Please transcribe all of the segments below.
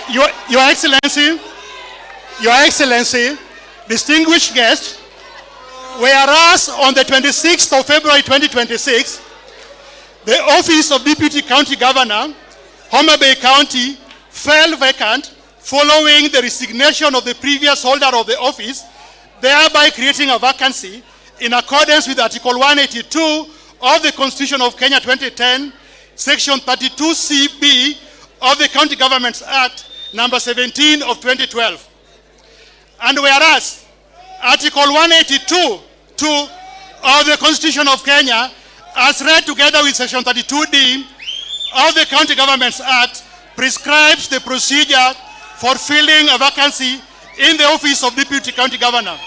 Your Excellency, distinguished guests, whereas on the 26th of February 2026, the office of Deputy County Governor, Homa-Bay County, fell vacant following the resignation of the previous holder of the office, thereby creating a vacancy in accordance with Article 182 of the Constitution of Kenya 2010, Section 32CB of the County Governments Act number 17 of 2012. And whereas Article 182 of the Constitution of Kenya, as read together with Section 32D of the County Governments Act, prescribes the procedure for filling a vacancy in the office of Deputy County Governor.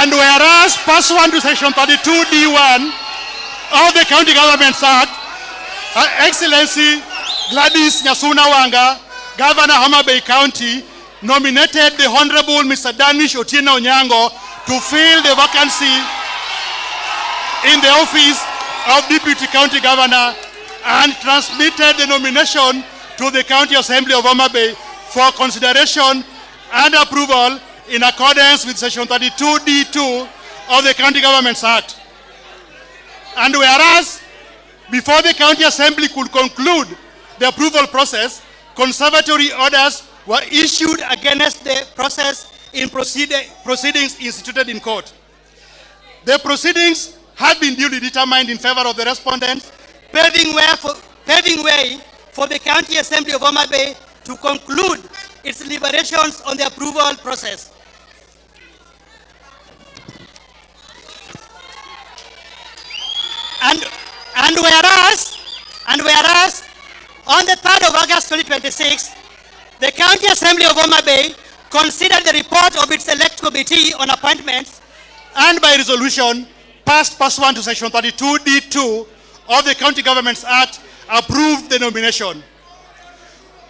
And whereas pursuant to Section 32D1 of the County Governments Act, Her Excellency Gladys Nyasuna Wanga, Governor Homa-Bay County, nominated the Honorable Mr. Danish Onyango to fill the vacancy in the office of Deputy County Governor and transmitted the nomination to the County Assembly of Homa-Bay for consideration and approval in accordance with Section 32D2 of the County Governments Act. And whereas before the County Assembly could conclude the approval process, conservatory orders were issued against the process in proceedings instituted in court. The proceedings had been duly determined in favor of the respondents, paving way for the County Assembly of Homa-Bay to conclude its deliberations on the approval process. And whereas on the 3rd of August 2026, the County Assembly of Homa-Bay considered the report of its Select Committee on Appointments and by resolution passed pursuant to Section 32D2 of the County Governments Act approved the nomination.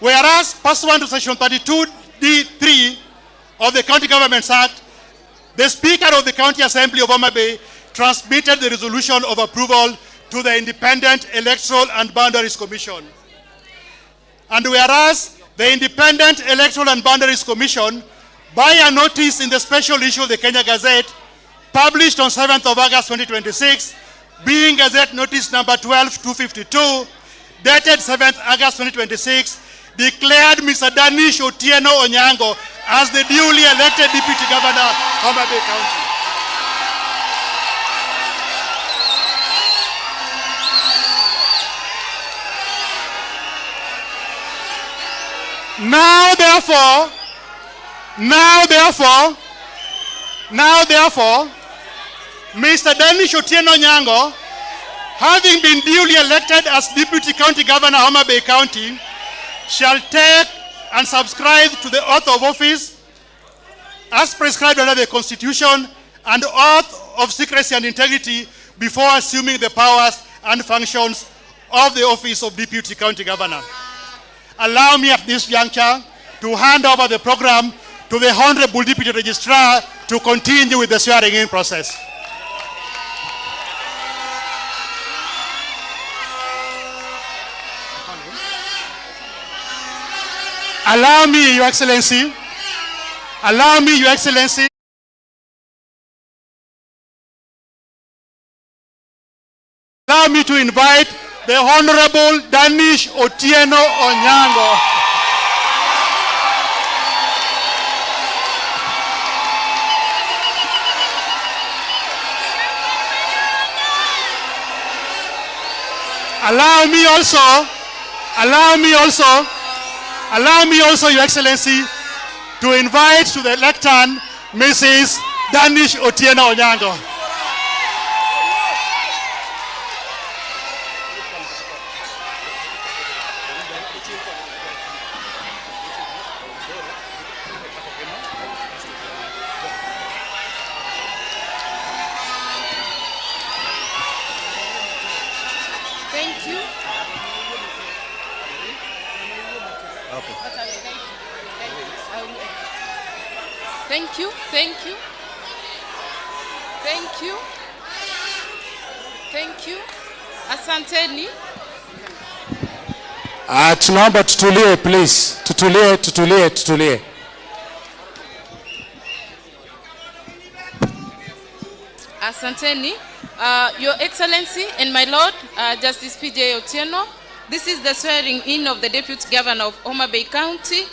Whereas pursuant to Section 32D3 of the County Governments Act, the Speaker of the County Assembly of Homa-Bay transmitted the resolution of approval to the Independent Electoral and Boundaries Commission. And whereas the Independent Electoral and Boundaries Commission, by a notice in the special issue of the Kenya Gazette, published on 7th of August 2026, being Gazette Notice number 12252, dated 7th August 2026, declared Mr. Danish Onyango as the duly elected Deputy Governor of Homa-Bay County. Now therefore, Mr. Danish Onyango, having been duly elected as Deputy County Governor of Homa-Bay County, shall take and subscribe to the oath of office as prescribed under the Constitution and oath of secrecy and integrity before assuming the powers and functions of the office of Deputy County Governor. Allow me at this juncture to hand over the program to the Honorable Deputy Registrar to continue with the swearing-in process. Allow me, Your Excellency. Allow me, Your Excellency. Allow me to invite the Honorable Danish Onyango. Allow me also, Your Excellency, to invite to the lectern Mrs. Danish Onyango. Thank you, thank you. Thank you. Thank you. Asanteni. Tunaomba tutulie please. Tutulie. Asanteni. Your Excellency and my Lord, Justice P.J. Otieno, this is the swearing in of the Deputy Governor of Homa-Bay County,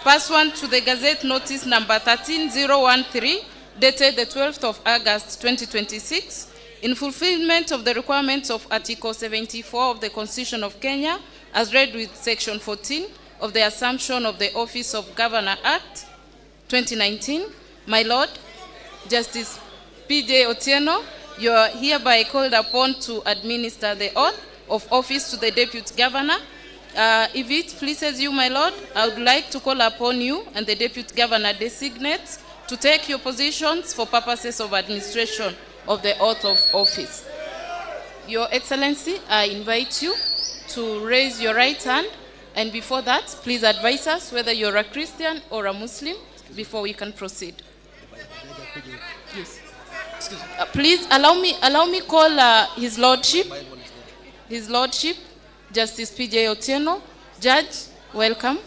pursuant to the Gazette Notice number 13013, dated the 12th of August 2026, in fulfillment of the requirements of Article 74 of the Constitution of Kenya, as read with Section 14 of the Assumption of the Office of Governor Act 2019. My Lord, Justice P.J. Otieno, you are hereby called upon to administer the oath of office to the Deputy Governor. If it pleases you, my Lord, I would like to call upon you and the Deputy Governor designates to take your positions for purposes of administration of the oath of office. Your Excellency, I invite you to raise your right hand, and before that, please advise us whether you're a Christian or a Muslim before we can proceed. Yes. Please allow me call His Lordship, Justice P.J. Otieno. Judge, welcome.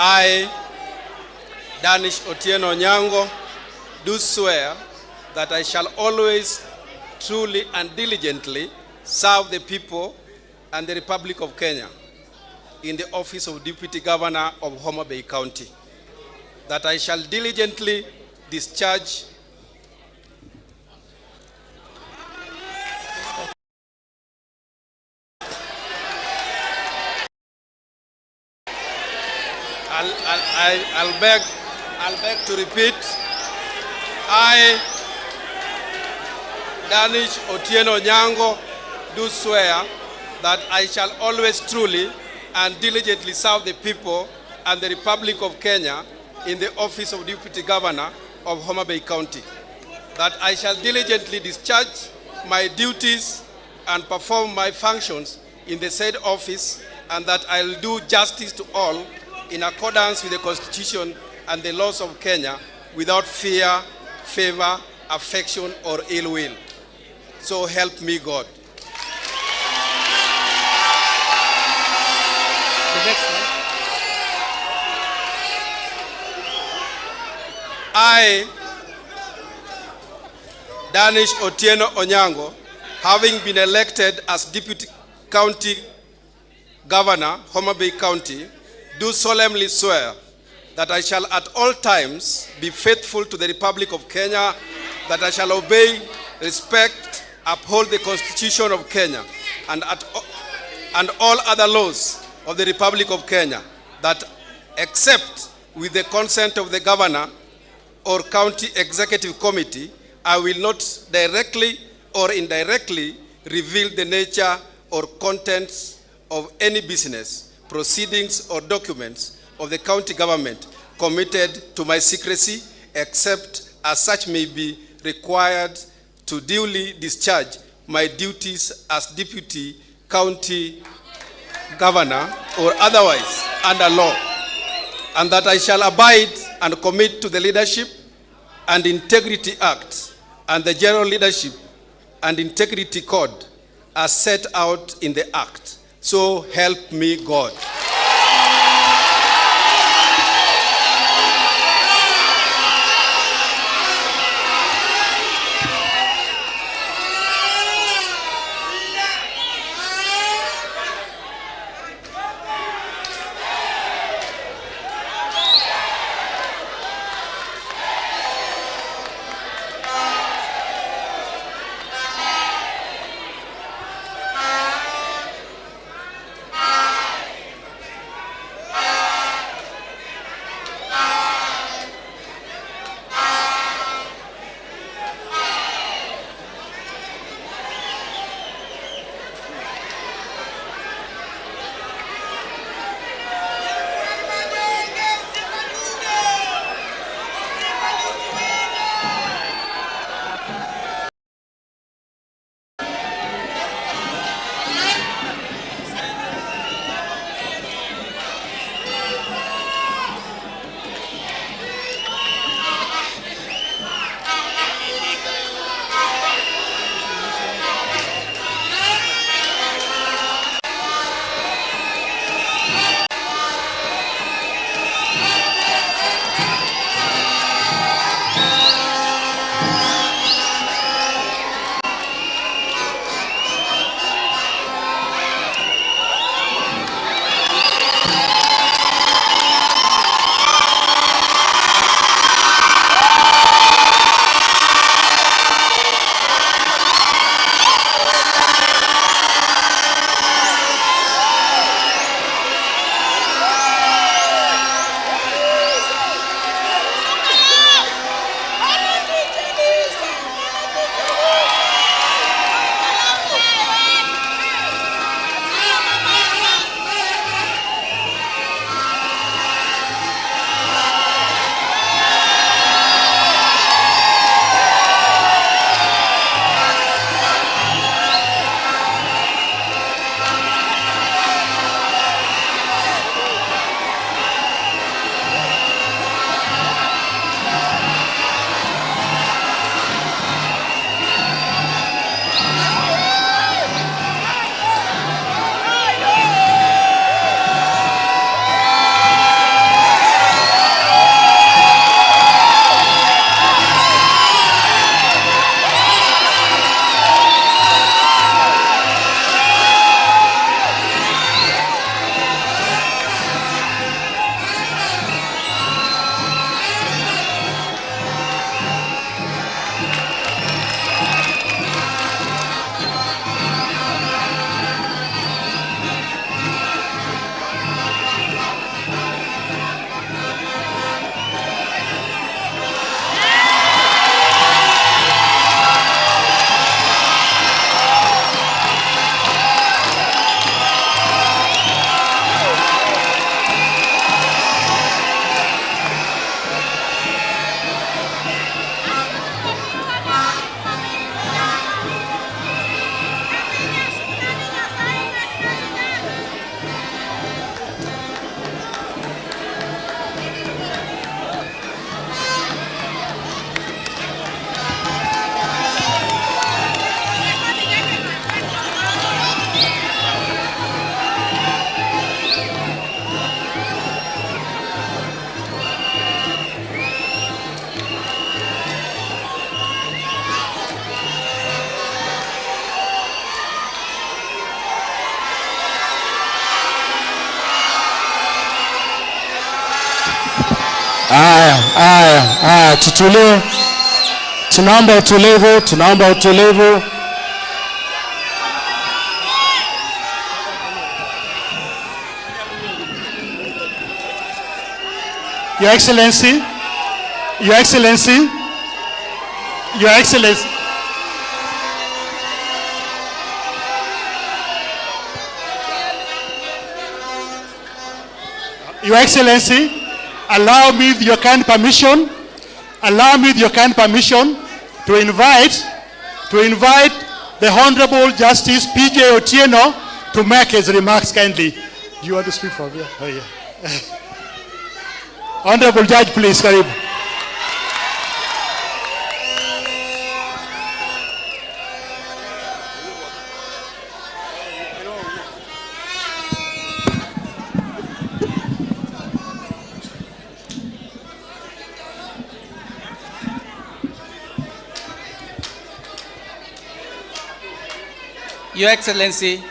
I, Danish Onyango, do swear that I shall always truly and diligently serve the people and the Republic of Kenya in the office of Deputy Governor of Homa-Bay County, that I shall diligently discharge I'll beg to repeat. I, Danish Onyango, do swear that I shall always truly and diligently serve the people and the Republic of Kenya in the office of Deputy Governor of Homa-Bay County, that I shall diligently discharge my duties and perform my functions in the said office, and that I will do justice to all in accordance with the Constitution and the laws of Kenya without fear, favor, affection, or ill will. So help me God. The next one. I, Danish Onyango, having been elected as Deputy County Governor, Homa-Bay County, do solemnly swear that I shall at all times be faithful to the Republic of Kenya, that I shall obey, respect, uphold the Constitution of Kenya and all other laws of the Republic of Kenya, that except with the consent of the Governor or County Executive Committee, I will not directly or indirectly reveal the nature or contents of any business, proceedings, or documents of the county government committed to my secrecy, except as such may be required to duly discharge my duties as Deputy County Governor or otherwise under law, and that I shall abide and commit to the Leadership and Integrity Act and the General Leadership and Integrity Code as set out in the Act. So help me God. Tutulie. Tunaomba utulivu, tunaomba utulivu. Your Excellency, Your Excellency, Your Excellency. Your Excellency, allow me with your kind permission, to invite the Honorable Justice P.J. Otieno to make his remarks kindly. Do you want to speak for me? Oh, yeah. Honorable Judge, please, Karibu. Your Excellency,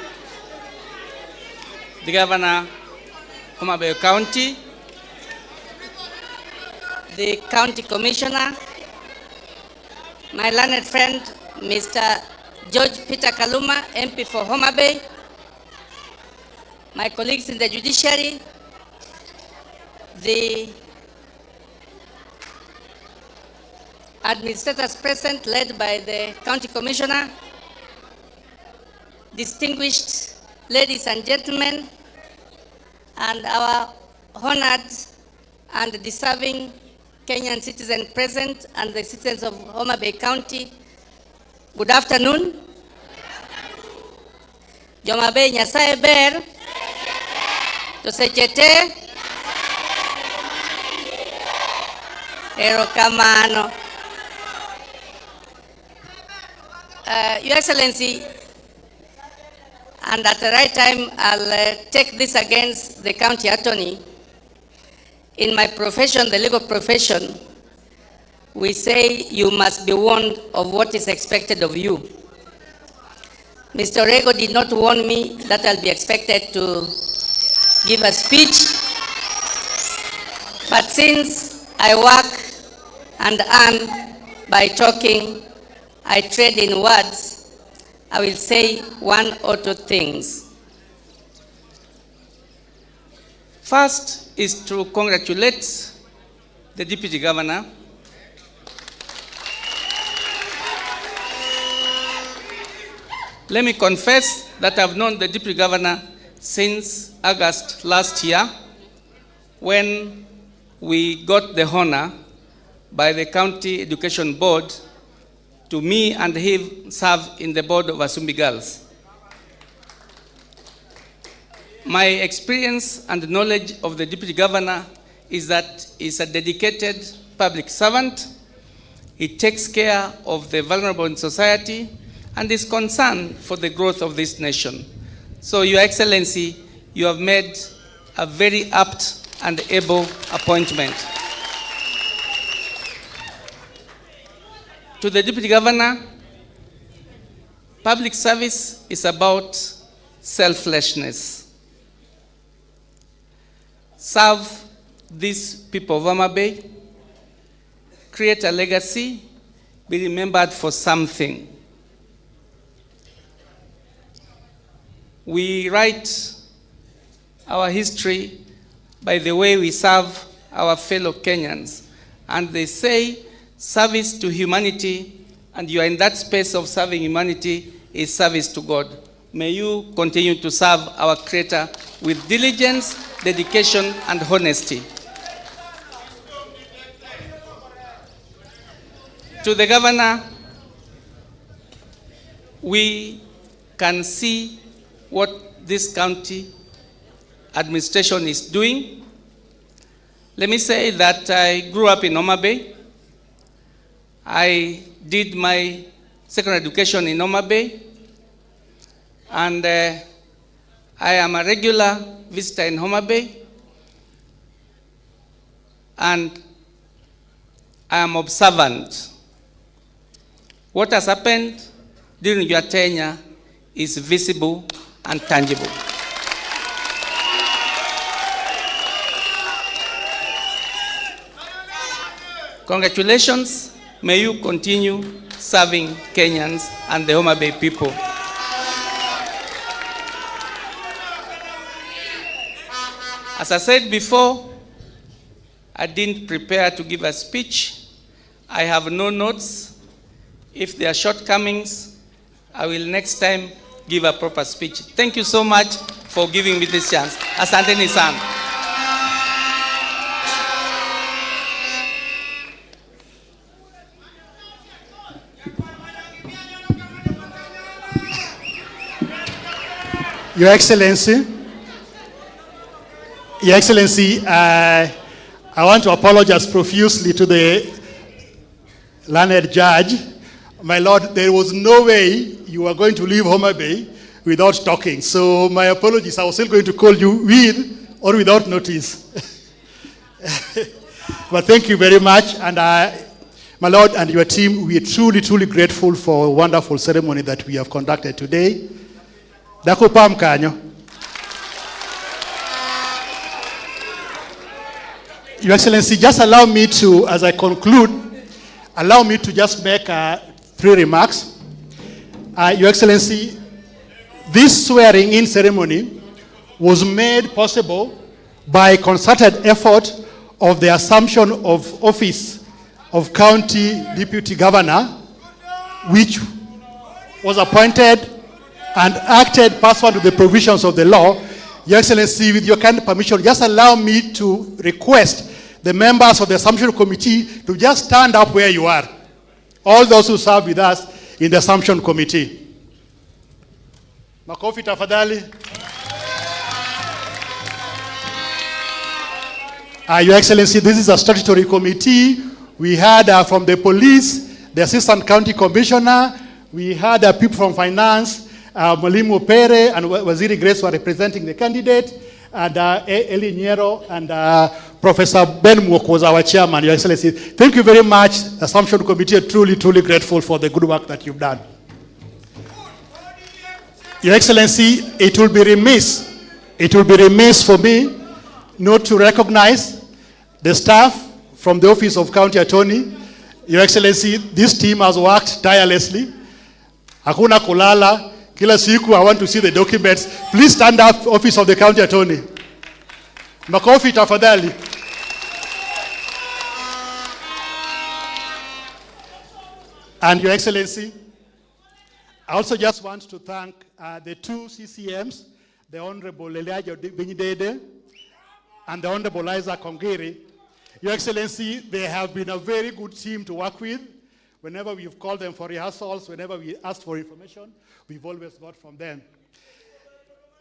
the Governor, Homa-Bay County, the County Commissioner, my learned friend, Mr. George Peter Kaluma, MP for Homa-Bay, my colleagues in the judiciary, the administrators present led by the County Commissioner, distinguished ladies and gentlemen, and our honored and deserving Kenyan citizens present and the citizens of Homa-Bay County, good afternoon. Homa-Bay Nyasaye ber, tosechete, erokamano. Your Excellency, and at the right time, I'll take this against the county attorney. In my profession, the legal profession, we say you must be warned of what is expected of you. Mr. Orego did not warn me that I'll be expected to give a speech, but since I work and earn by talking, I trade in words, I will say one or two things. First is to congratulate the Deputy Governor. Let me confess that I've known the Deputy Governor since August last year, when we got the honor by the County Education Board to me and him serve in the board of Asumbi Girls. My experience and knowledge of the Deputy Governor is that he's a dedicated public servant. He takes care of the vulnerable in society and is concerned for the growth of this nation. So, Your Excellency, you have made a very apt and able appointment. To the Deputy Governor, public service is about selflessness. Serve these people of Homa-Bay, create a legacy, be remembered for something. We write our history by the way we serve our fellow Kenyans, and they say service to humanity, and you are in that space of serving humanity, is service to God. May you continue to serve our Creator with diligence, dedication, and honesty. To the Governor, we can see what this county administration is doing. Let me say that I grew up in Homa-Bay. I did my secondary education in Homa-Bay, and I am a regular visitor in Homa-Bay, and I am observant. What has happened during your tenure is visible and tangible. Congratulations. May you continue serving Kenyans and the Homa-Bay people. As I said before, I didn't prepare to give a speech. I have no notes. If there are shortcomings, I will next time give a proper speech. Thank you so much for giving me this chance. Asanteni sana. Your Excellency, I want to apologize profusely to the learned judge. My lord, there was no way you were going to leave Homa-Bay without talking. So my apologies. I was still going to call you with or without notice. But thank you very much. And my lord and your team, we are truly, truly grateful for a wonderful ceremony that we have conducted today. Dakupam kanyo. Your Excellency, just allow me to, as I conclude, allow me to just make 3 remarks. Your Excellency, this swearing-in ceremony was made possible by concerted effort of the assumption of office of County Deputy Governor, which was appointed and acted pursuant to the provisions of the law. Your Excellency, with your kind permission, just allow me to request the members of the Assumption Committee to just stand up where you are. All those who serve with us in the Assumption Committee. Makofi tafadhali. Your Excellency, this is a statutory committee. We had from the police, the Assistant County Commissioner, we had people from finance, Mwalimu Pere and Waziri Grace were representing the candidate, and Eli Nyero and Professor Ben Mwok was our chairman, Your Excellency. Thank you very much. The Assumption Committee are truly, truly grateful for the good work that you've done. Your Excellency, it will be remiss for me not to recognize the staff from the Office of County Attorney. Your Excellency, this team has worked tirelessly. Hakuna kulala. Kila siku, I want to see the documents. Please stand up, Office of the County Attorney. Makofi tafadhali. And Your Excellency, I also just want to thank the 2 CCMs, the Honorable Elijah Binyidede and the Honorable Isaac Ongiri. Your Excellency, they have been a very good team to work with. Whenever we've called them for rehearsals, whenever we asked for information, we've always got from them.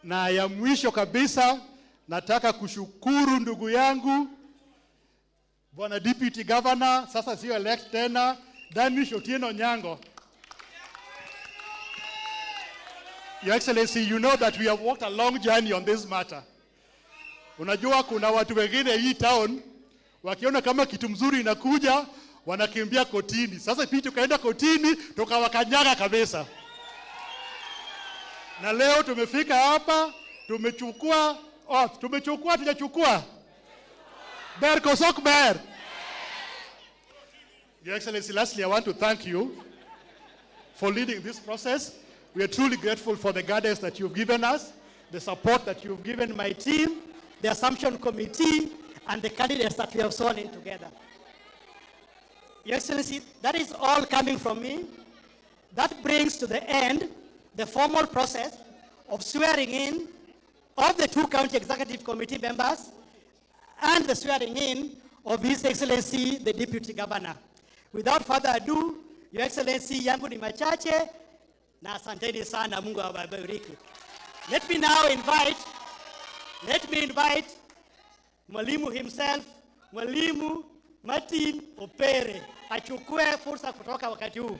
Na ya mwisho kabisa, nataka kushukuru ndugu yangu, Bwana Deputy Governor, sasa sio elect tena, Danish Onyango. Your Excellency, you know that we have walked a long journey on this matter. Unajua kuna watu wengine hii town, wakiona kama kitu mzuri inakuja, wanakimbia kotini. Sasa pia tukaenda kotini, tukawakanyaga kabisa. Na leo tumefika hapa, tumechukua. Ber kosok ber. Your Excellency, lastly, I want to thank you for leading this process. We are truly grateful for the guidance that you've given us, the support that you've given my team, the Assumption Committee, and the candidates that we have sworn in together. Your Excellency, that is all coming from me. That brings to the end the formal process of swearing in of the 2 County Executive Committee members and the swearing in of His Excellency, the Deputy Governor. Without further ado, Your Excellency, yangu ni machache, na asanteni sana, Mungu awabariki. Let me invite Mwalimu himself, Mwalimu Martin Opere, achukue fursa kutoka wakati huu.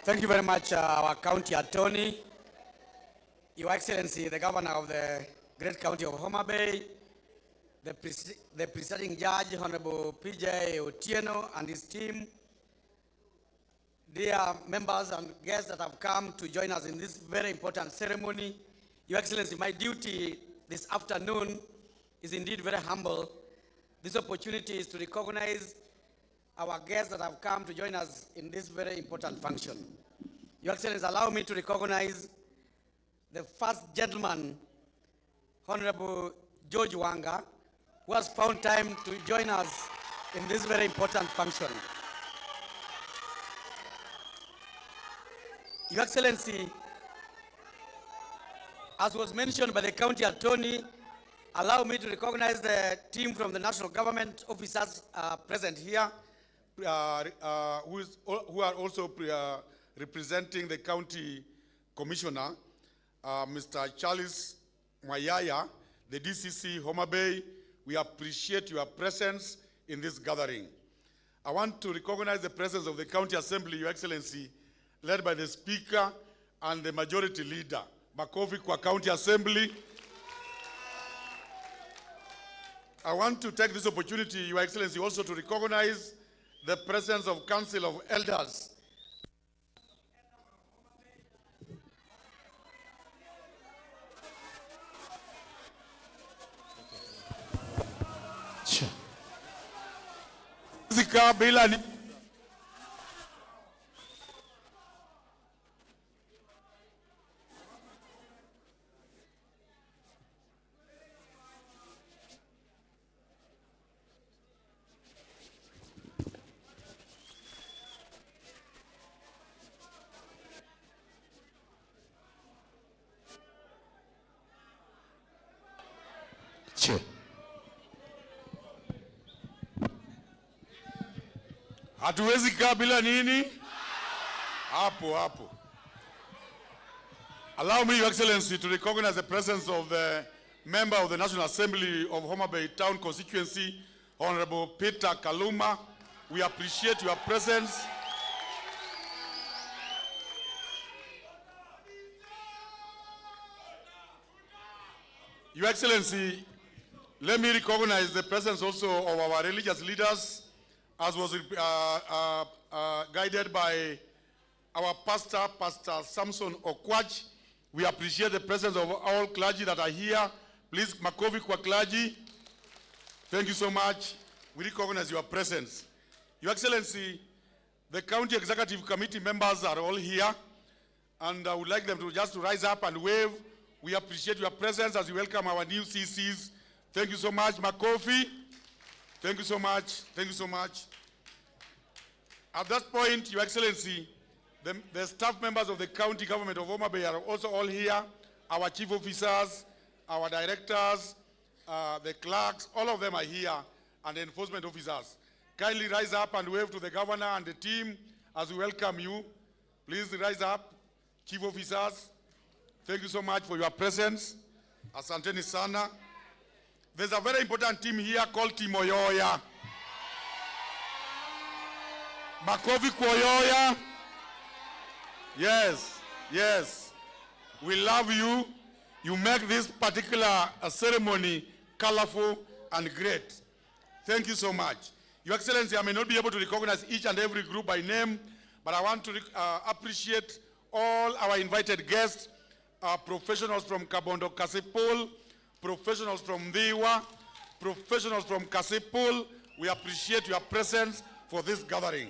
Thank you very much, our County Attorney, Your Excellency, the Governor of the great county of Homa-Bay, the presiding judge, Honorable H.E Otieno and his team, dear members and guests that have come to join us in this very important ceremony. Your Excellency, my duty this afternoon is indeed very humble. This opportunity is to recognize our guests that have come to join us in this very important function. Your Excellency, allow me to recognize the first gentleman, Honorable George Wanga, who has found time to join us in this very important function. Your Excellency, as was mentioned by the county attorney, allow me to recognize the team from the national government officers present here, who are also representing the county commissioner, Mr. Charles Mayaya, the DCC Homa-Bay. We appreciate your presence in this gathering. I want to recognize the presence of the county assembly, Your Excellency, led by the speaker and the majority leader. Makofi kwa county assembly. I want to take this opportunity, Your Excellency, also to recognize the presence of Council of Elders. Hatuwezi kaa bila nini? Hapo. Allow me, Your Excellency, to recognize the presence of the member of the National Assembly of Homa-Bay Town Constituency, Honorable Peter Kaluma. We appreciate your presence. Your Excellency, let me recognize the presence also of our religious leaders, as was guided by our pastor, Pastor Samson Okwach. We appreciate the presence of all clergy that are here. Please, makofi kwa clergy. Thank you so much. We recognize your presence. Your Excellency, the County Executive Committee members are all here, and I would like them to just rise up and wave. We appreciate your presence as we welcome our new CCs. Thank you so much, Makofi. Thank you so much. Thank you so much. At that point, Your Excellency, the staff members of the county government of Homa-Bay are also all here. Our chief officers, our directors, the clerks, all of them are here, and the enforcement officers. Kindly rise up and wave to the governor and the team as we welcome you. Please rise up, chief officers. Thank you so much for your presence. Asanteni sana. There's a very important team here called Team Oyoya. Makofi kwa Oyoya. Yes. We love you. You make this particular ceremony colorful and great. Thank you so much. Your Excellency, I may not be able to recognize each and every group by name, but I want to appreciate all our invited guests, professionals from Kabondo Kasipul, professionals from Diwa, professionals from Kasipul. We appreciate your presence for this gathering.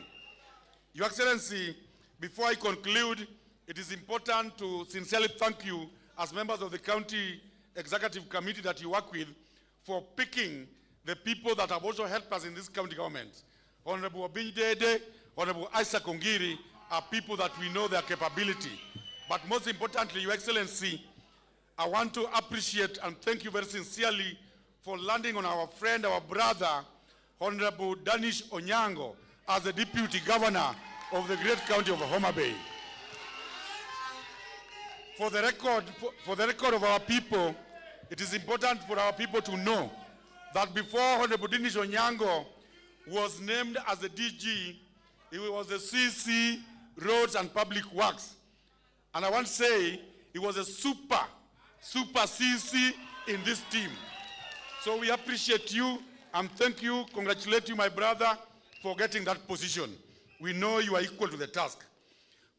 Your Excellency, before I conclude, it is important to sincerely thank you as members of the County Executive Committee that you work with for picking the people that have also helped us in this county government. Honorable Obinyidede, Honorable Isaac Ongiri are people that we know their capability. But most importantly, Your Excellency, I want to appreciate and thank you very sincerely for landing on our friend, our brother, Honorable Danish Onyango, as the Deputy Governor of the great county of Homa-Bay. For the record of our people, it is important for our people to know that before Honorable Danish Onyango was named as the DG, he was the CC, Roads and Public Works. And I want to say he was a super CC in this team. So we appreciate you and thank you, congratulate you, my brother, for getting that position. We know you are equal to the task.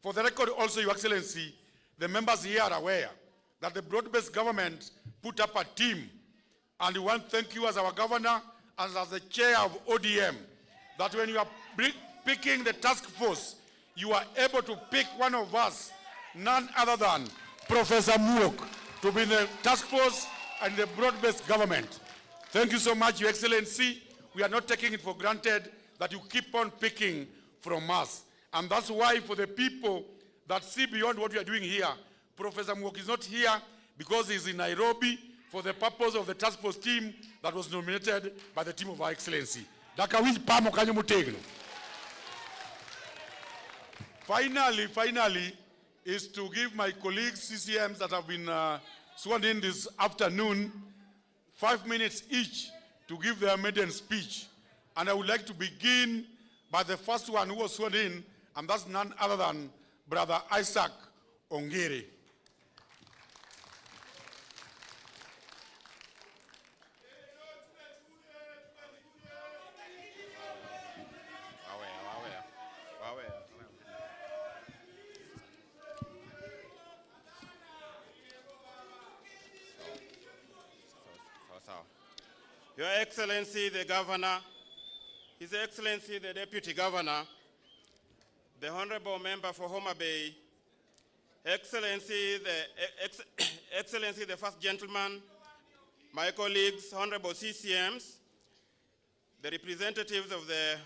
For the record also, Your Excellency, the members here are aware that the broad-based government put up a team, and we want to thank you as our governor and as the chair of ODM, that when you are picking the task force, you are able to pick one of us, none other than Professor Muok, to be in the task force and the broad-based government. Thank you so much, Your Excellency. We are not taking it for granted that you keep on picking from us. And that's why for the people that see beyond what we are doing here, Professor Muok is not here because he's in Nairobi for the purpose of the task force team that was nominated by the team of Our Excellency. Finally, is to give my colleagues, CCMs that have been sworn in this afternoon, 5 minutes each to give their maiden speech. And I would like to begin by the first one who was sworn in, and that's none other than Brother Isaac Ongere. Your Excellency the Governor, His Excellency the Deputy Governor, the Honorable Member for Homa-Bay, Excellency the First Gentleman, my colleagues, Honorable CCMs, the representatives of the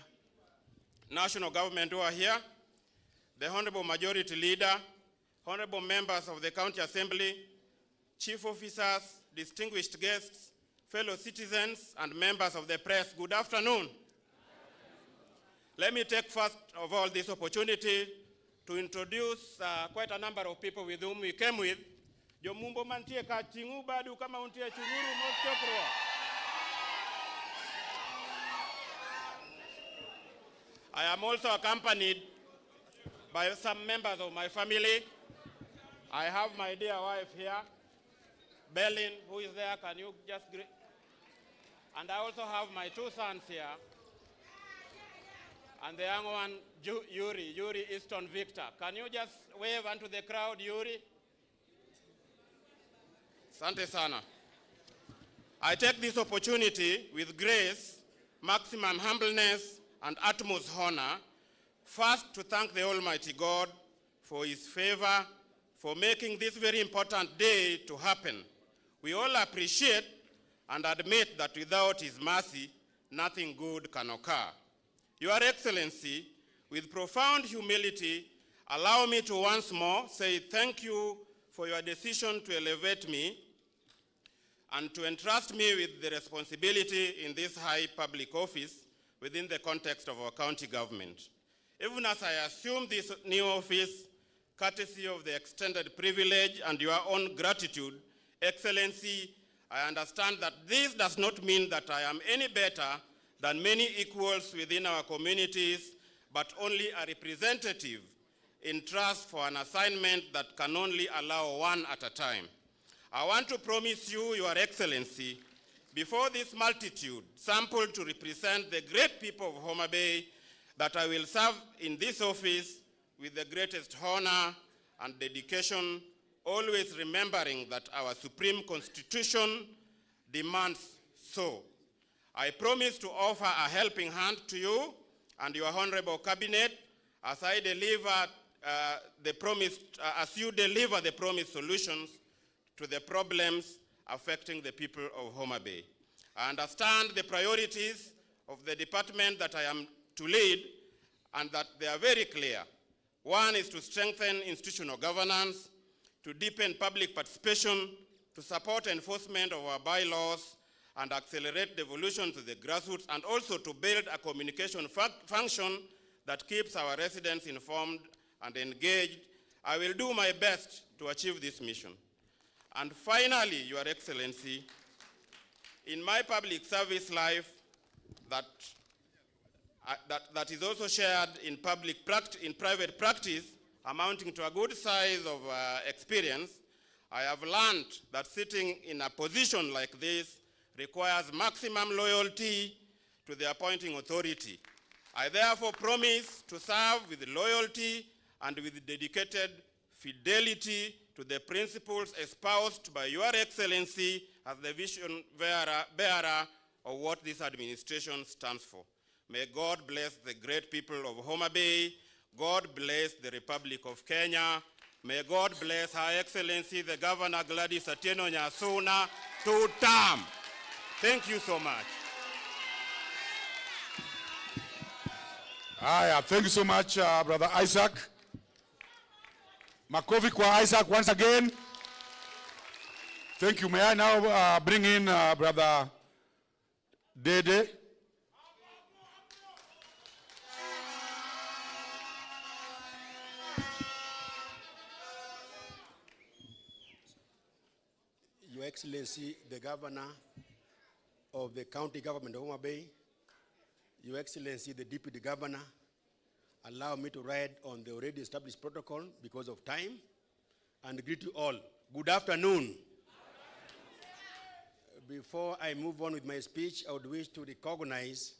national government who are here, the Honorable Majority Leader, Honorable Members of the County Assembly, Chief Officers, distinguished guests, fellow citizens and members of the press, good afternoon. Let me take first of all this opportunity to introduce quite a number of people with whom we came with. Jomumbo mantie ka chingu badu kama untie chunguru mochokro. I am also accompanied by some members of my family. I have my dear wife here, Berlin, who is there. Can you just greet? And I also have my two sons here. And the young one, Yuri Easton Victor. Can you just wave unto the crowd, Yuri? Sante sana. I take this opportunity with grace, maximum humbleness, and utmost honor, first to thank the Almighty God for His favor, for making this very important day to happen. We all appreciate and admit that without His mercy, nothing good can occur. Your Excellency, with profound humility, allow me to once more say thank you for your decision to elevate me and to entrust me with the responsibility in this high public office within the context of our county government. Even as I assume this new office, courtesy of the extended privilege and your own gratitude, Excellency, I understand that this does not mean that I am any better than many equals within our communities, but only a representative in trust for an assignment that can only allow one at a time. I want to promise you, Your Excellency, before this multitude sampled to represent the great people of Homa-Bay, that I will serve in this office with the greatest honor and dedication, always remembering that our Supreme Constitution demands so. I promise to offer a helping hand to you and your honorable cabinet as I deliver as you deliver the promised solutions to the problems affecting the people of Homa-Bay. I understand the priorities of the department that I am to lead and that they are very clear. One is to strengthen institutional governance, to deepen public participation, to support enforcement of our bylaws, and accelerate devolution to the grassroots, and also to build a communication function that keeps our residents informed and engaged. I will do my best to achieve this mission. And finally, Your Excellency, in my public service life that is also shared in private practice, amounting to a good size of experience, I have learned that sitting in a position like this requires maximum loyalty to the appointing authority. I therefore promise to serve with loyalty and with dedicated fidelity to the principles espoused by Your Excellency as the vision bearer of what this administration stands for. May God bless the great people of Homa-Bay. God bless the Republic of Kenya. May God bless Her Excellency the Governor Gladys Atieno Nyasuna to term. Thank you so much. Thank you so much, Brother Isaac. Makofi kwa Isaac once again. Thank you. May I now bring in Brother Dede. Your Excellency, the Governor of the County Government of Homa-Bay, Your Excellency, the Deputy Governor, allow me to ride on the already established protocol because of time, and greet you all. Good afternoon. Before I move on with my speech, I would wish to recognize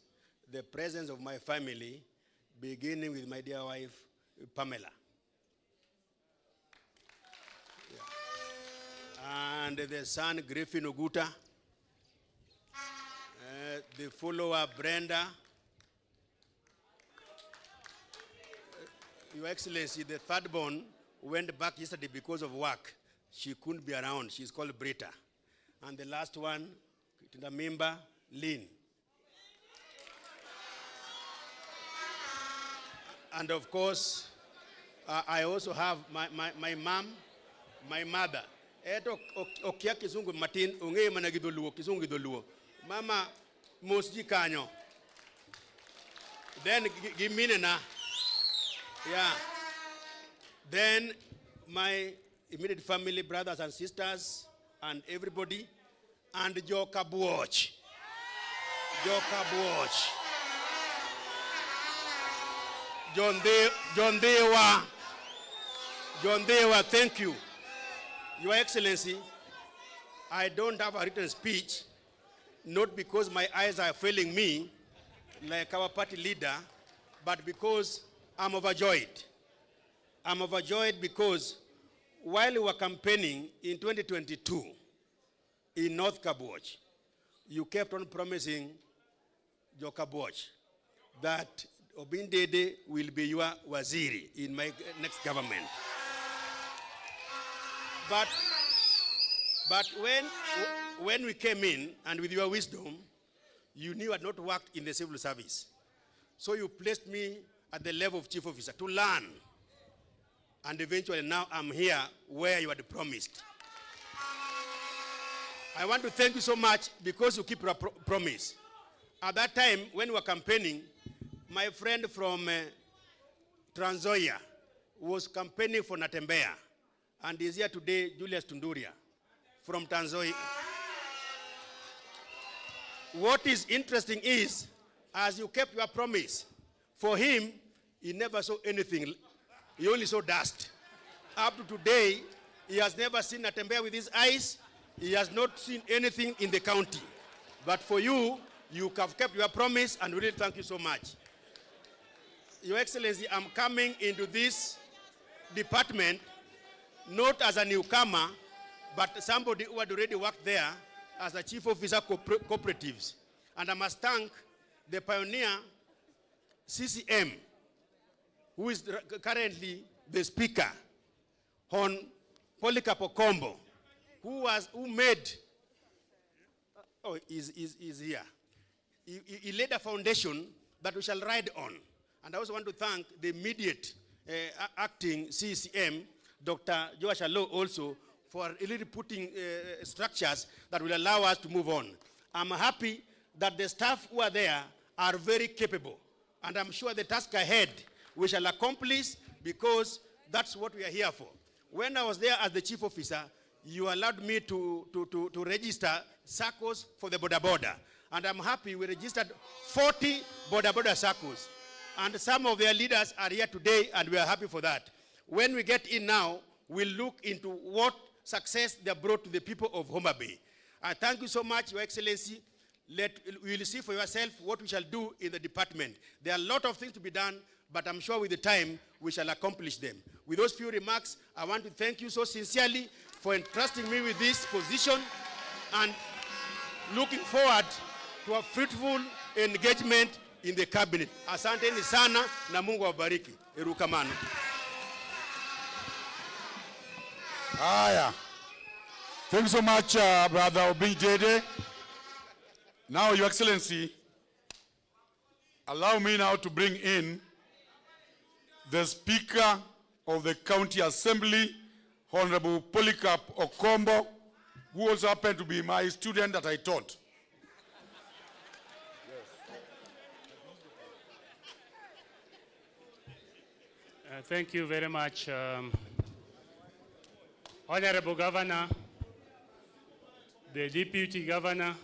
the presence of my family, beginning with my dear wife, Pamela. And the son, Griffin Oguta, the follower, Brenda. Your Excellency, the third born went back yesterday because of work. She couldn't be around. She's called Brita. And the last one, the member, Lynn. And of course, I also have my mom, my mother. Eto okia kizungu matin unge managidoluo kizungu gidoluo. Mama mosji kanyo. Then give me na. Yeah. Then my immediate family, brothers and sisters, and everybody, and Joka Buoch. Joka Buoch. John Dewa, thank you. Your Excellency, I don't have a written speech, not because my eyes are failing me, like our party leader, but because I'm overjoyed. I'm overjoyed because while we were campaigning in 2022 in North Kabuoch, you kept on promising Joka Buoch that Obindede will be your waziri in my next government. But when we came in, and with your wisdom, you knew I had not worked in the civil service. So you placed me at the level of chief officer to learn. And eventually now I'm here where you had promised. I want to thank you so much because you keep your promise. At that time, when we were campaigning, my friend from Trans Nzoia was campaigning for Natembeya. And is here today, Julius Tunduria from Trans Nzoia. What is interesting is, as you kept your promise, for him, he never saw anything. He only saw dust. Up to today, he has never seen Natembeya with his eyes. He has not seen anything in the county. But for you, you have kept your promise, and we really thank you so much. Your Excellency, I'm coming into this department not as a newcomer, but somebody who had already worked there as a chief officer cooperatives. And I must thank the pioneer CCM, who is currently the speaker, Hon Polycarp Okombo, who made, is here. He laid a foundation that we shall ride on. And I also want to thank the immediate acting CCM, Dr. Joash Alo, also, for really putting structures that will allow us to move on. I'm happy that the staff who are there are very capable. And I'm sure the task ahead we shall accomplish, because that's what we are here for. When I was there as the chief officer, you allowed me to register circles for the border. And I'm happy we registered 40 border circles. And some of their leaders are here today, and we are happy for that. When we get in now, we'll look into what success they brought to the people of Homa-Bay. I thank you so much, Your Excellency. You will see for yourself what we shall do in the department. There are a lot of things to be done, but I'm sure with the time we shall accomplish them. With those few remarks, I want to thank you so sincerely for entrusting me with this position and looking forward to a fruitful engagement in the cabinet. Asanteni sana na Mungu awabariki. Erukamano. Aya. Thank you so much, Brother Obinjede. Now, Your Excellency, allow me now to bring in the Speaker of the County Assembly, Honorable Polycarp Okombo, who also happened to be my student that I taught. Thank you very much, Honorable Governor, the Deputy Governor,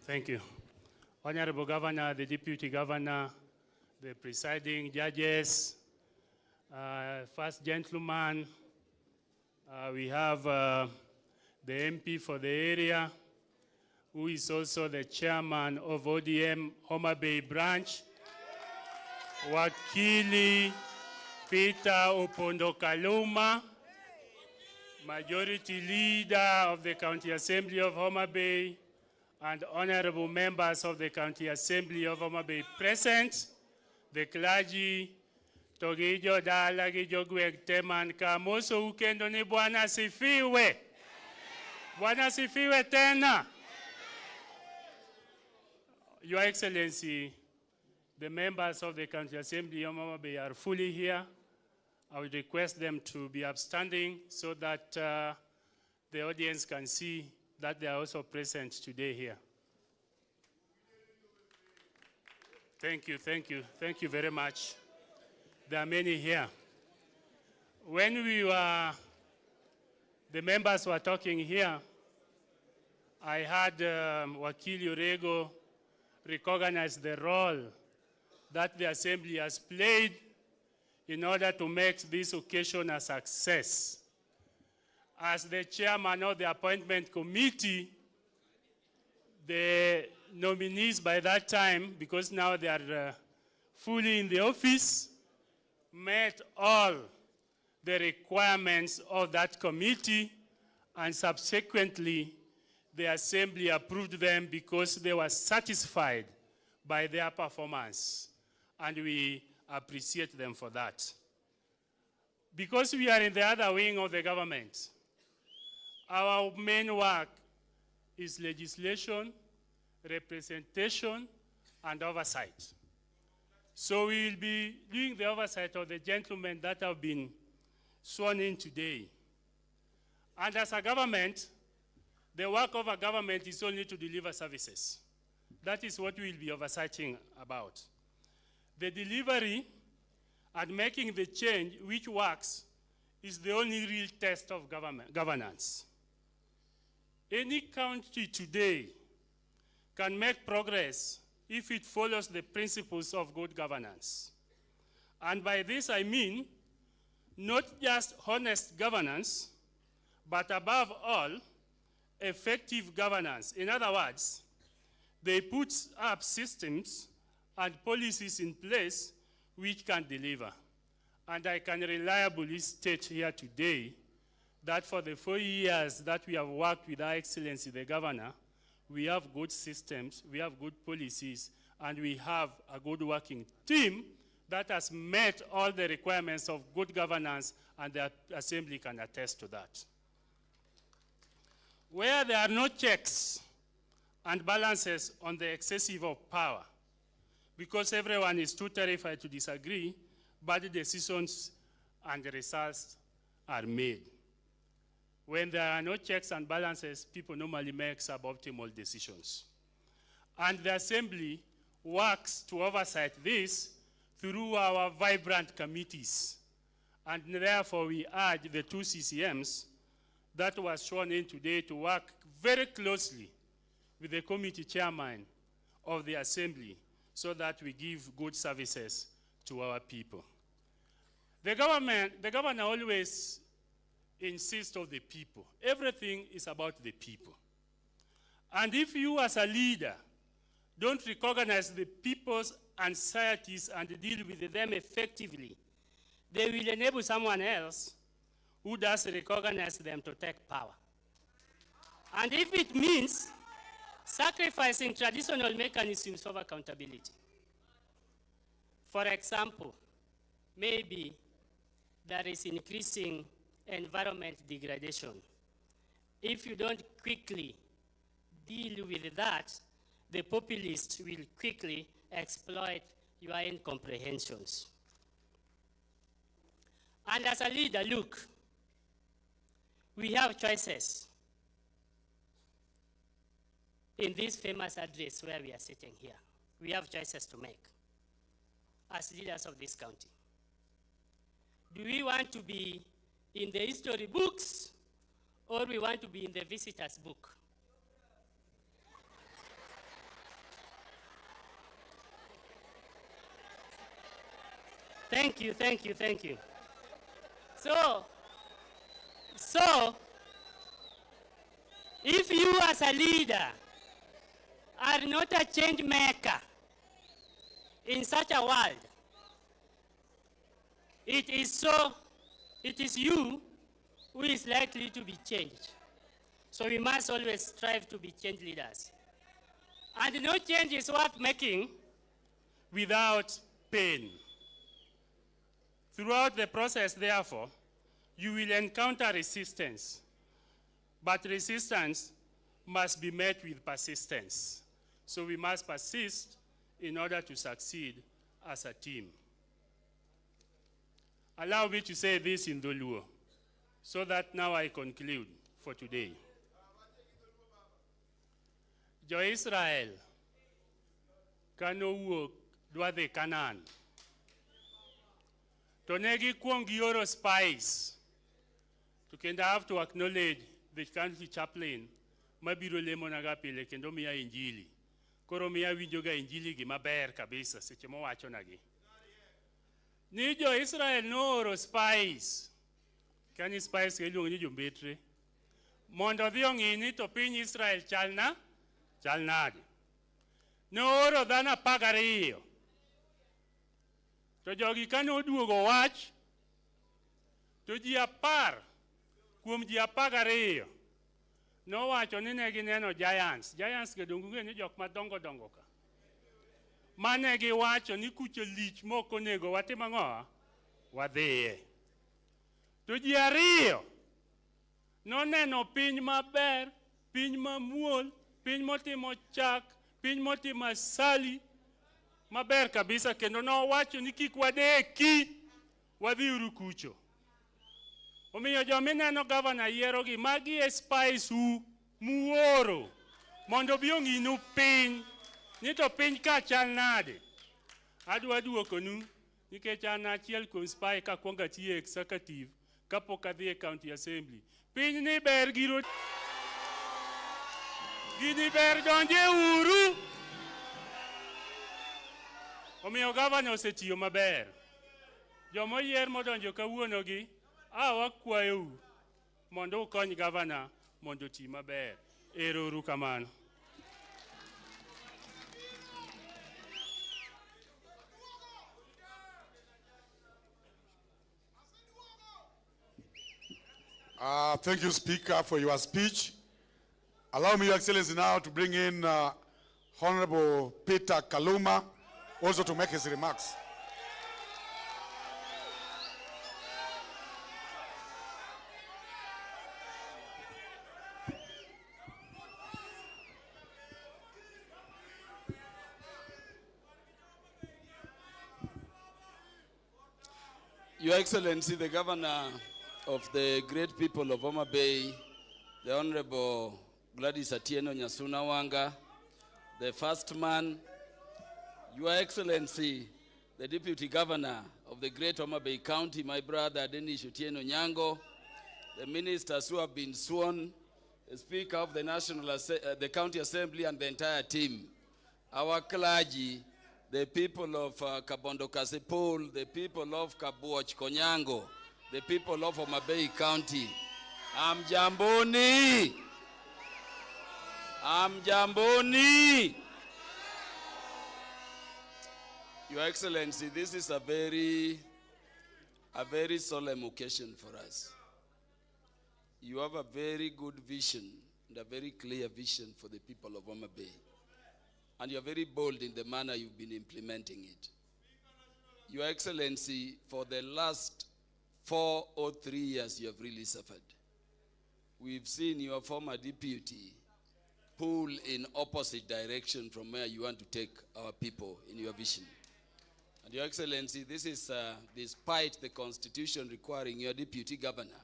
thank you. Honorable Governor, the Deputy Governor, the presiding judges, First Gentleman, we have the MP for the area, who is also the chairman of ODM Homa-Bay branch, Wakili Peter Opondo Kaluma, Majority Leader of the County Assembly of Homa-Bay, and honorable members of the County Assembly of Homa-Bay present, the clergy, Togijo Dala Gijo Gweg Teman Kamoso Ukendo ni Bwana Sifiwe. Bwana Sifiwe tena. Your Excellency, the members of the County Assembly of Homa-Bay are fully here. I would request them to be upstanding so that the audience can see that they are also present today here. Thank you, thank you, thank you very much. There are many here. When the members were talking here, I had Wakili Orego recognize the role that the Assembly has played in order to make this occasion a success. As the chairman of the appointment committee, the nominees by that time, because now they are fully in the office, met all the requirements of that committee, and subsequently the Assembly approved them because they were satisfied by their performance, and we appreciate them for that. Because we are in the other wing of the government, our main work is legislation, representation, and oversight. So we will be doing the oversight of the gentlemen that have been sworn in today. And as a government, the work of a government is only to deliver services. That is what we will be oversighting about. The delivery and making the change which works is the only real test of governance. Any country today can make progress if it follows the principles of good governance. And by this I mean not just honest governance, but above all, effective governance. In other words, they put up systems and policies in place which can deliver. And I can reliably state here today that for the 4 years that we have worked with Her Excellency the Governor, we have good systems, we have good policies, and we have a good working team that has met all the requirements of good governance, and the Assembly can attest to that. Where there are no checks and balances on the excessive of power, because everyone is too terrified to disagree, bad decisions and results are made. When there are no checks and balances, people normally make suboptimal decisions. And the Assembly works to oversight this through our vibrant committees. And therefore, we urge the two CCMs that was sworn in today to work very closely with the committee chairman of the Assembly so that we give good services to our people. The governor always insists on the people. Everything is about the people. And if you as a leader don't recognize the people's anxieties and deal with them effectively, they will enable someone else who does recognize them to take power. And if it means sacrificing traditional mechanisms of accountability, for example, maybe there is increasing environment degradation. If you don't quickly deal with that, the populists will quickly exploit your incomprehensions. And as a leader, look, we have choices in this famous address where we are sitting here. We have choices to make as leaders of this county. Do we want to be in the history books, or we want to be in the visitor's book? Thank you, thank you, thank you. So, if you as a leader are not a change maker in such a world, it is you who is likely to be changed. So we must always strive to be change leaders. And no change is worth making without pain. Throughout the process, therefore, you will encounter resistance, but resistance must be met with persistence. So we must persist in order to succeed as a team. Allow me to say this in LOLWE, so that now I conclude for today. Jo Israel kano wuok dwa dhi Canaan, to ne gikwong gioro spies. To kendo I have to acknowledge the county chaplain mabiro lemo naga pile kendo miya injili. Koro miya winjoga injili gi maber kabisa seche mowacho nagi. Ni jo Israel nooro spies. Kani spies iluongo ni jombetre. Mondo dhi ong'i ni to piny Israel chal nade. Nooro dhano 12. To jogi kane oduogo wach, to ji 10 kuom ji 12 nowacho ni ne gineno giants. Giants ge dongo ni jok madongo dongo ka. Mane giwacho ni kucho lich moko nego watim ang'o? Wadhiye. To ji 2 noneno piny maber, piny mamuol, piny motimo chak, piny motimo asali, maber kabisa, kendo nowacho ni kik wadeki, wadhi uru kucho. Omiyo jomineno gavana yiero gi magi e spies muoro mondo bi ong'inu piny ni to piny ka chal nade. Adwa duokonu nikech an achiel kuom spy ka kwongo atiyo executive kapok adhi e county assembly. Piny ni ber gini ber donje uru. Omiyo gavana osetiyo maber. Jomoyier modonjo kawuonogi, wakwayou mondo ukony gavana mondo oti maber. Ero uru kamano. Thank you, Speaker, for your speech. Allow me, Your Excellency, now to bring in Honorable Peter Kaluma also to make his remarks. Your Excellency, the Governor of the great people of Homa-Bay, the Honorable H.E Hon, the first man, Your Excellency, the Deputy Governor of the great Homa-Bay County, my brother Danish Onyango, the ministers who have been sworn, the Speaker of the the County Assembly, and the entire team, our clergy, the people of Kabondo Kasipul, the people of Kabuoch Konyango, the people of Homa-Bay County. Amjamboni. Amjamboni. Your Excellency, this is a very solemn occasion for us. You have a very good vision and a very clear vision for the people of Homa-Bay. And you're very bold in the manner you've been implementing it. Your Excellency, for the last 4 or 3 years, you have really suffered. We've seen your former deputy pull in opposite direction from where you want to take our people in your vision. And Your Excellency, this is despite the Constitution requiring your deputy governor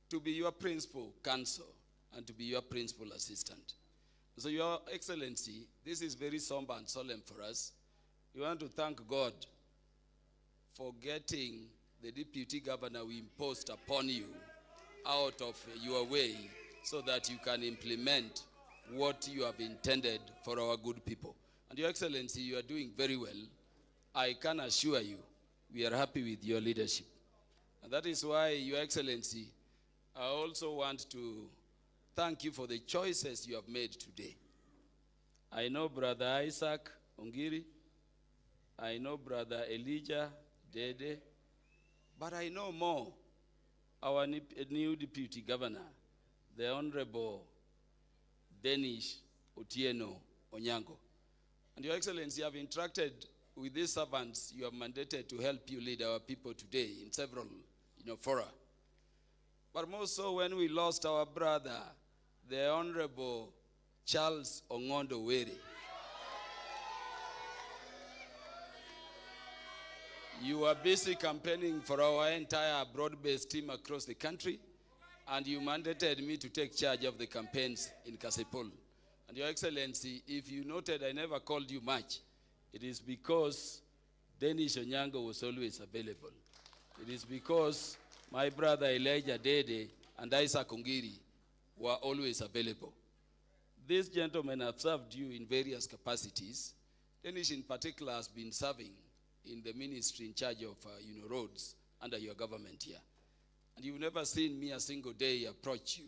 to be your principal counsel and to be your principal assistant. So Your Excellency, this is very somber and solemn for us. We want to thank God for getting the deputy governor we imposed upon you out of your way so that you can implement what you have intended for our good people. And Your Excellency, you are doing very well. I can assure you, we are happy with your leadership. And that is why, Your Excellency, I also want to thank you for the choices you have made today. I know Brother Isaac Ongiri, I know Brother Elijah Dede, but I know more, our new Deputy Governor, the Honorable Danish Onyango. And Your Excellency, I have interacted with these servants you have mandated to help you lead our people today in several fora. But more so when we lost our brother, the Honorable Charles Ongondo Were. You are busy campaigning for our entire broad-based team across the country, and you mandated me to take charge of the campaigns in Kasipul. And Your Excellency, if you noted I never called you much, it is because Danish Onyango was always available. It is because my brother Elijah Dede and Isaac Ongiri were always available. These gentlemen have served you in various capacities. Danish in particular has been serving in the ministry in charge of roads under your government here. And you've never seen me a single day approach you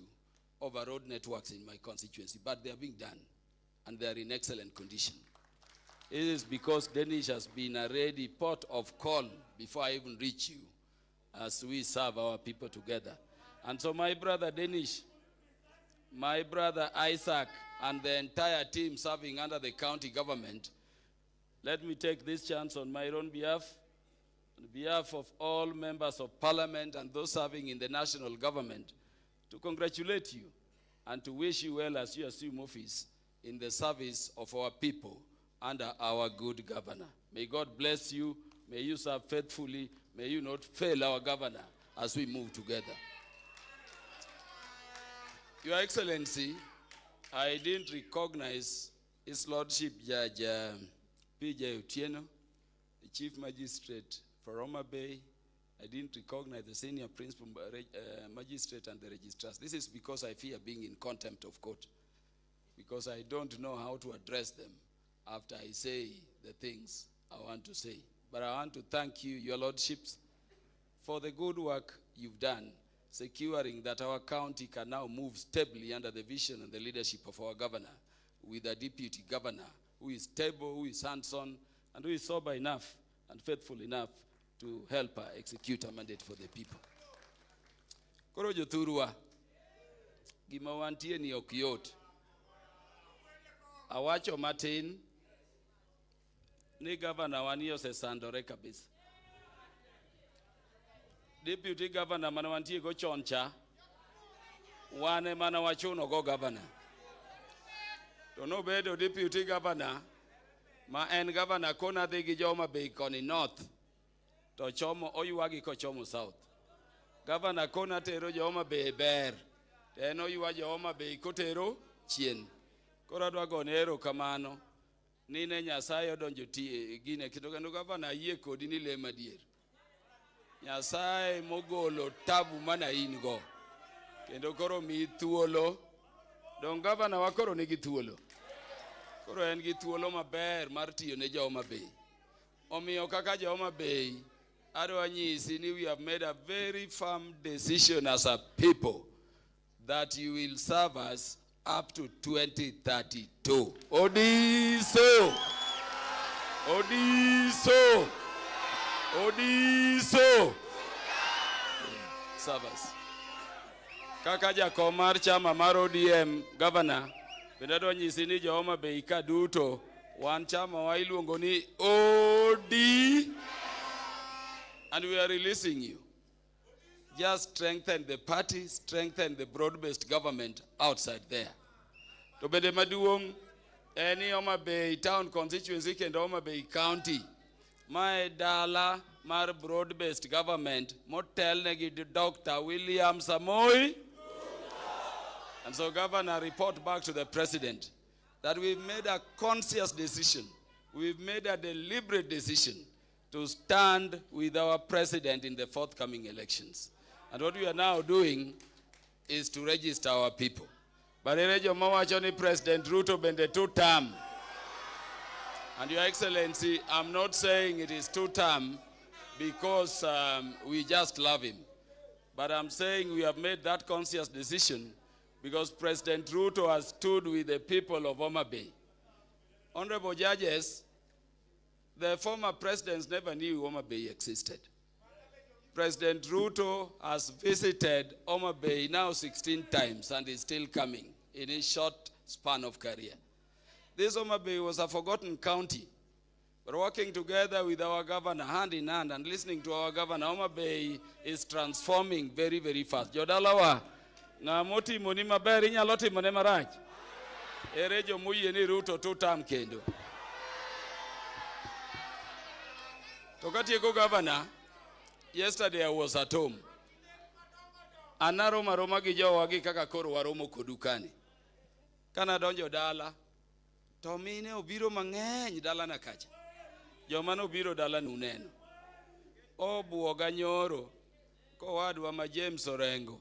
over road networks in my constituency, but they are being done, and they are in excellent condition. It is because Danish has been a ready port of call before I even reach you, as we serve our people together. And so my brother Danish, my brother Isaac, and the entire team serving under the county government, let me take this chance on my own behalf, on behalf of all members of parliament and those serving in the national government, to congratulate you and to wish you well as you assume office in the service of our people under our good governor. May God bless you. May you serve faithfully. May you not fail our governor as we move together. Your Excellency, I didn't recognize His Lordship Judge H.E Hon, the Chief Magistrate for Homa-Bay. I didn't recognize the Senior Principal Magistrate and the Registrars. This is because I fear being in contempt of court, because I don't know how to address them after I say the things I want to say. But I want to thank you, Your Lordships, for the good work you've done, securing that our county can now move stably under the vision and the leadership of our governor, with a deputy governor who is stable, who is hands-on, and who is sober enough and faithful enough to help her execute her mandate for the people. Koro jothurwa, gima wantie ni ok yot. Awacho matin, ni governor wani osesandore kabisa. Deputy governor mana wantie go choncha, wane mana wachuno go governor. To no bedo deputy governor, ma en governor kona dhigi Homa-Bay koni north, to chomo oyuagi ko chomo south. Governor kona tero Homa-Bay ber, en oyuagi Homa-Bay kotero chien. Koro adwa gone erokamano ni ne Nyasaye odonjo gine kendo governor yie kodi ni le madier. Nyasaye mogolo tabu mana in go, kendo koro mi thuolo. Don governor wa koro nigi thuolo. Koro en gi thuolo maber mar tiyo ne Homa-Bay. Omiyo kaka Homa-Bay, adwa nyisi ni we have made a very firm decision as a people that you will serve us up to 2032. Odiso! Odiso! Odiso! Service. Kaka jakom mar chama mar ODM governor, bende adwa nyisi ni jo Homa-Bay ka duto wan chama wa iluongo ni OD, and we are releasing you. Just strengthen the party, strengthen the broad-based government outside there. To bende maduong' any Homa-Bay town constituency kendo Homa-Bay county, my dala mar broad-based government motelne gi Dr. William Samoei. And so Governor, report back to the President that we've made a conscious decision, we've made a deliberate decision to stand with our President in the forthcoming elections. And what we are now doing is to register our people. But President Ruto bende 2-term. And Your Excellency, I'm not saying it is 2-term because we just love him. But I'm saying we have made that conscious decision because President Ruto has stood with the people of Homa-Bay. Honorable judges, the former presidents never knew Homa-Bay existed. President Ruto has visited Homa-Bay now 16 times and is still coming in his short span of career. This Homa-Bay was a forgotten county. But working together with our governor, hand in hand, and listening to our governor, Homa-Bay is transforming very, very fast. Jodalawa, na moti moni maberi nya loti mone maraj. Erejo muye ni Ruto 2-term kendo. Tokati eko governor, yesterday I was at home. Anaroma roma gi jowa gi kaka koro waromo kodukani. Kana donjo dala, to mine obiro mang'eny dala na kacha. Joma nobiro dala nuneno. Obuoga nyoro, kowadwa ma James Orengo,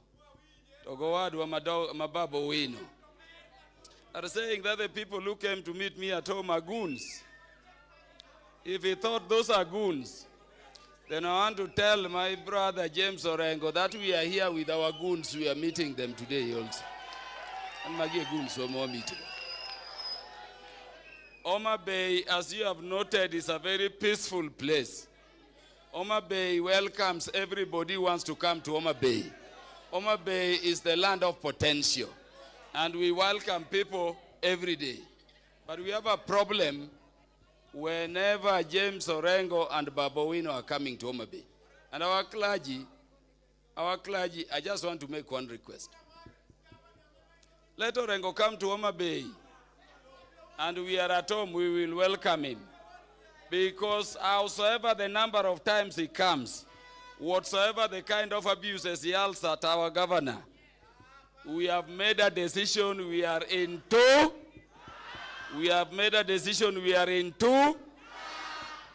to gowadwa ma Babo Wino, are saying that the people who came to meet me at home are goons. If he thought those are goons, then I want to tell my brother James Orengo that we are here with our goons. We are meeting them today also. And my goons were more meeting. Homa-Bay, as you have noted, is a very peaceful place. Homa-Bay welcomes everybody who wants to come to Homa-Bay. Homa-Bay is the land of potential, and we welcome people every day. But we have a problem whenever James Orengo and Babowino are coming to Homa-Bay. And our clergy, I just want to make one request. Let Orengo come to Homa-Bay, and we are at home, we will welcome him. Because howsoever the number of times he comes, whatsoever the kind of abuses he yells at our governor, we have made a decision we are in two. We have made a decision we are in two.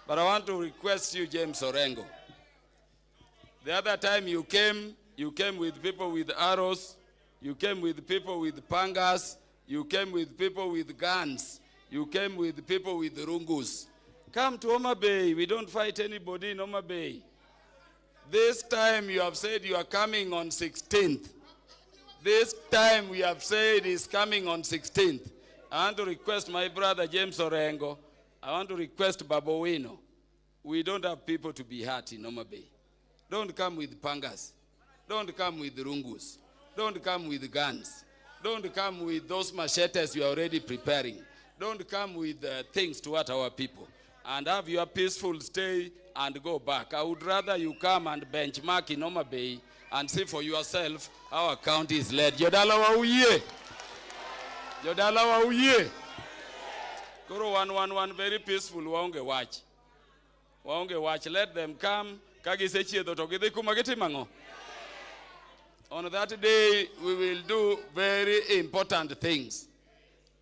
But I want to request you, James Orengo. The other time you came with people with arrows, you came with people with pangas, you came with people with guns, you came with people with rungus. Come to Homa-Bay. We don't fight anybody in Homa-Bay. This time you have said you are coming on 16th. This time we have said he's coming on 16th. I want to request my brother James Orengo. I want to request Babowino. We don't have people to be hurt in Homa-Bay. Don't come with pangas. Don't come with rungus. Don't come with guns. Don't come with those machetes you are already preparing. Don't come with things to hurt our people. And have your peaceful stay and go back. I would rather you come and benchmark in Homa-Bay and see for yourself how our county is led. Jodalawa uye. Jodalawa uye. Koro one very peaceful waonge watch. Waonge watch. Let them come. Kagise chiedo to gidhi kuma gitimango. On that day, we will do very important things.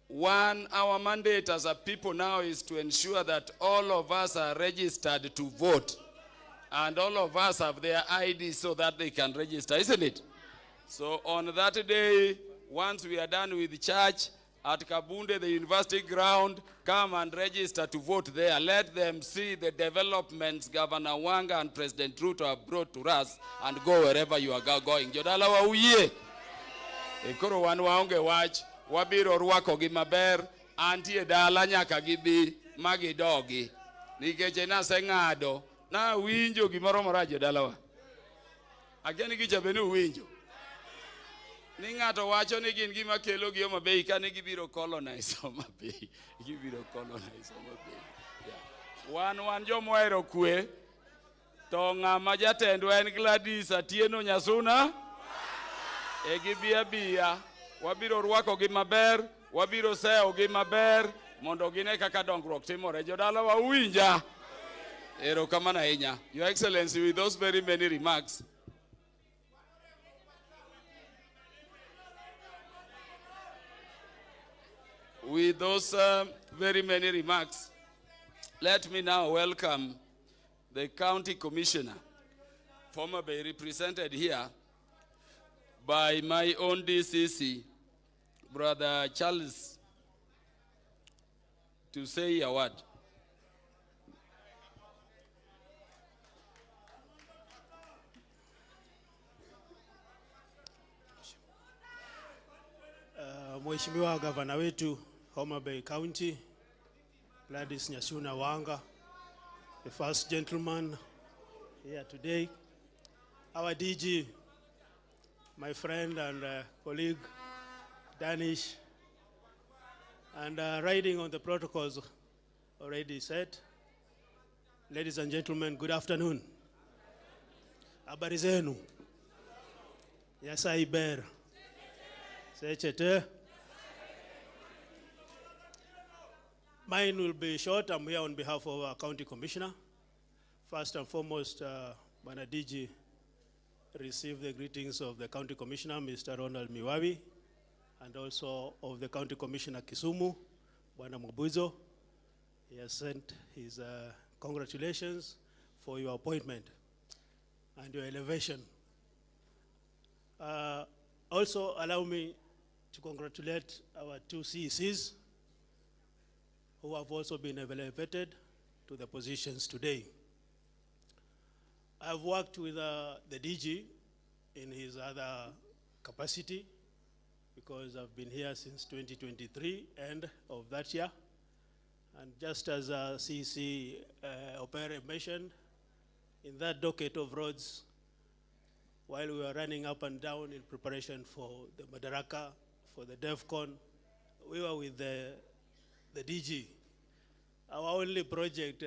One, our mandate as a people now is to ensure that all of us are registered to vote. And all of us have their ID so that they can register, isn't it? So on that day, once we are done with church, at Kabunde, the university ground, come and register to vote there. Let them see the developments Governor Wanga and President Ruto have brought to us and go wherever you are going. Jodala wa uye. Ekoro wanu waonge watch. wabiro rwako gi maber, antie dala nyaka gibi magi dogi. Nikech nase ng'ado na winjo gimoro morajo dalawa. Ageni gicha bende winjo. Ni ng'ato wacho ni gin gima kelo gi Homa-Bay kane gibiro colonize Homa-Bay. Gibiro colonize Homa-Bay. Wan jomohero kwe. To ng'ama jatendwa en Gladys Atieno Nyasuna. Gibiya. Wabiro rwako gi maber. Wabiro seyo gi maber. Mondo gine kaka dongruok timore. Jodala wa uwinja. Erokamano ahinya. Your Excellency, with those very many remarks, let me now welcome the County Commissioner, Homa-Bay, represented here by my own DCC, Brother Charles, to say a word. Mheshimiwa Gavana wetu Homa-Bay County, Gladys Nyasuna Wanga, the first gentleman here today, our DG, my friend and colleague Danish, and riding on the protocols already said, ladies and gentlemen, good afternoon. Habari zenu? Yasaiber. Sechete. Mine will be short. I'm here on behalf of our County Commissioner. First and foremost, Bwana DG received the greetings of the County Commissioner, Mr. Ronald Miwawi, and also of the County Commissioner Kisumu, Bwana Mubuzo. He has sent his congratulations for your appointment and your elevation. Also, allow me to congratulate our two CECs who have also been elevated to the positions today. I've worked with the DG in his other capacity because I've been here since 2023, end of that year. And just as CEC Opere mentioned, in that docket of roads, while we were running up and down in preparation for the Madaraka, for the DEFCON, we were with the DG. Our only project,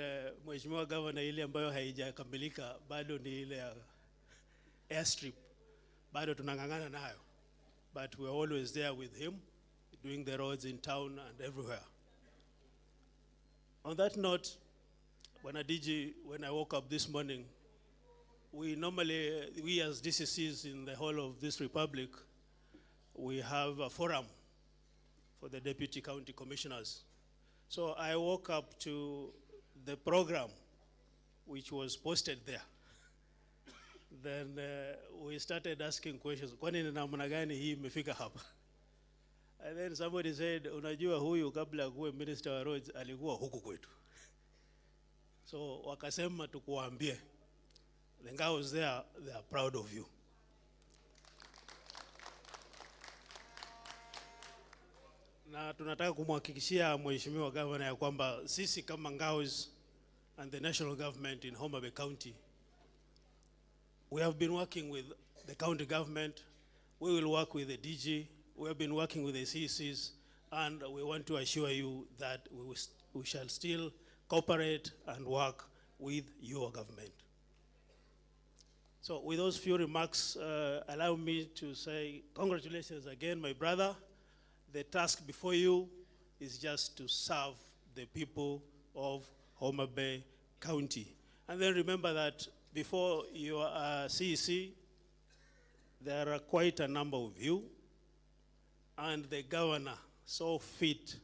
Mheshimiwa Governor, ile ambayo haijakamilika bado ni ile airstrip. Bado tunangangana nayo. But we're always there with him, doing the roads in town and everywhere. On that note, when I woke up this morning, we as DCCs in the whole of this republic, we have a forum for the Deputy County Commissioners. So I woke up to the program which was posted there. Then we started asking questions. Kwani ni namna gani hii imefika hapa? And then somebody said, unajua huyu kabla kuwe Minister wa Roads alikuwa huku kwetu. So wakasema tukuambie. The Ngaos there, they are proud of you. Na tunataka kumhakikishia Mheshimiwa Governor ya kwamba sisi kama Ngaos and the national government in Homa-Bay County, we have been working with the county government, we will work with the DG, we have been working with the CECs, and we want to assure you that we shall still cooperate and work with your government. So with those few remarks, allow me to say congratulations again, my brother. The task before you is just to serve the people of Homa-Bay County. And then remember that before you are CEC, there are quite a number of you, and the governor saw fit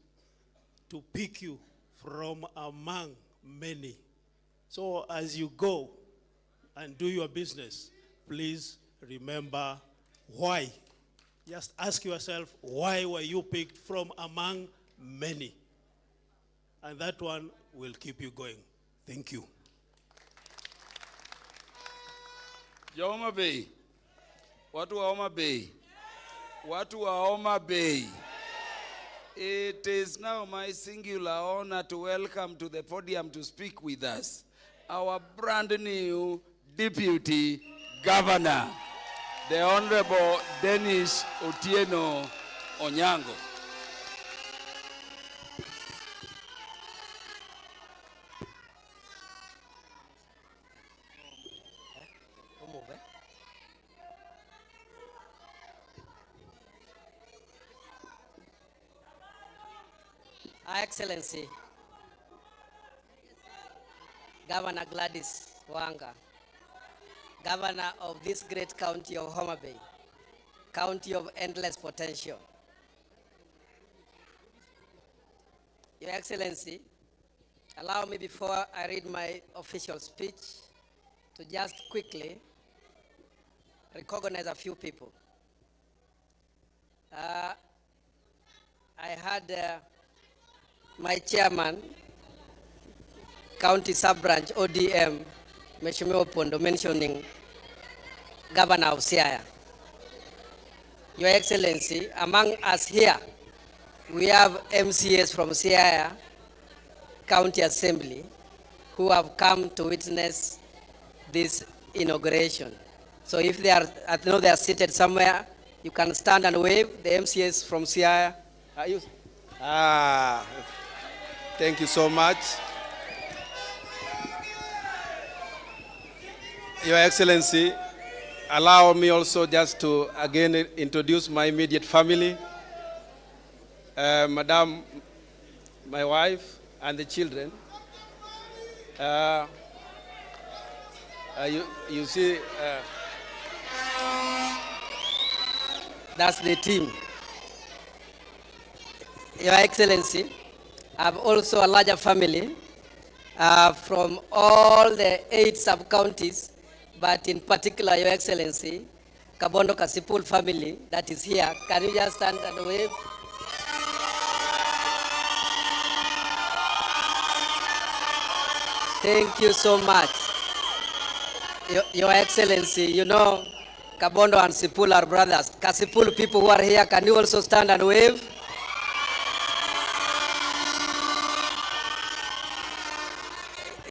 to pick you from among many. So as you go and do your business, please remember why. Just ask yourself, why were you picked from among many? And that one will keep you going. Thank you. Homa-Bay. Watu wa Homa-Bay. Watu wa Homa-Bay. It is now my singular honor to welcome to the podium to speak with us our brand new Deputy Governor, the Honorable Danish Onyango. Excellency, Governor Gladys Wanga, Governor of this great county of Homa-Bay, county of endless potential. Your Excellency, allow me before I read my official speech to just quickly recognize a few people. I had my chairman, County Sub-Branch ODM, Mheshimiwa Pondo, mentioning Governor of Siaya. Your Excellency, among us here, we have MCAs from Siaya County Assembly who have come to witness this inauguration. So if they are, I know they are seated somewhere, you can stand and wave. The MCAs from Siaya. Thank you so much. Your Excellency, allow me also just to again introduce my immediate family, Madam, my wife, and the children. You see, that's the team. Your Excellency, I have also a larger family from all the 8 sub-counties, but in particular, Your Excellency, Kabondo Kasipul family that is here. Can you just stand and wave? Thank you so much. Your Excellency, you know, Kabondo and Sipul are brothers. Kasipul people who are here, can you also stand and wave?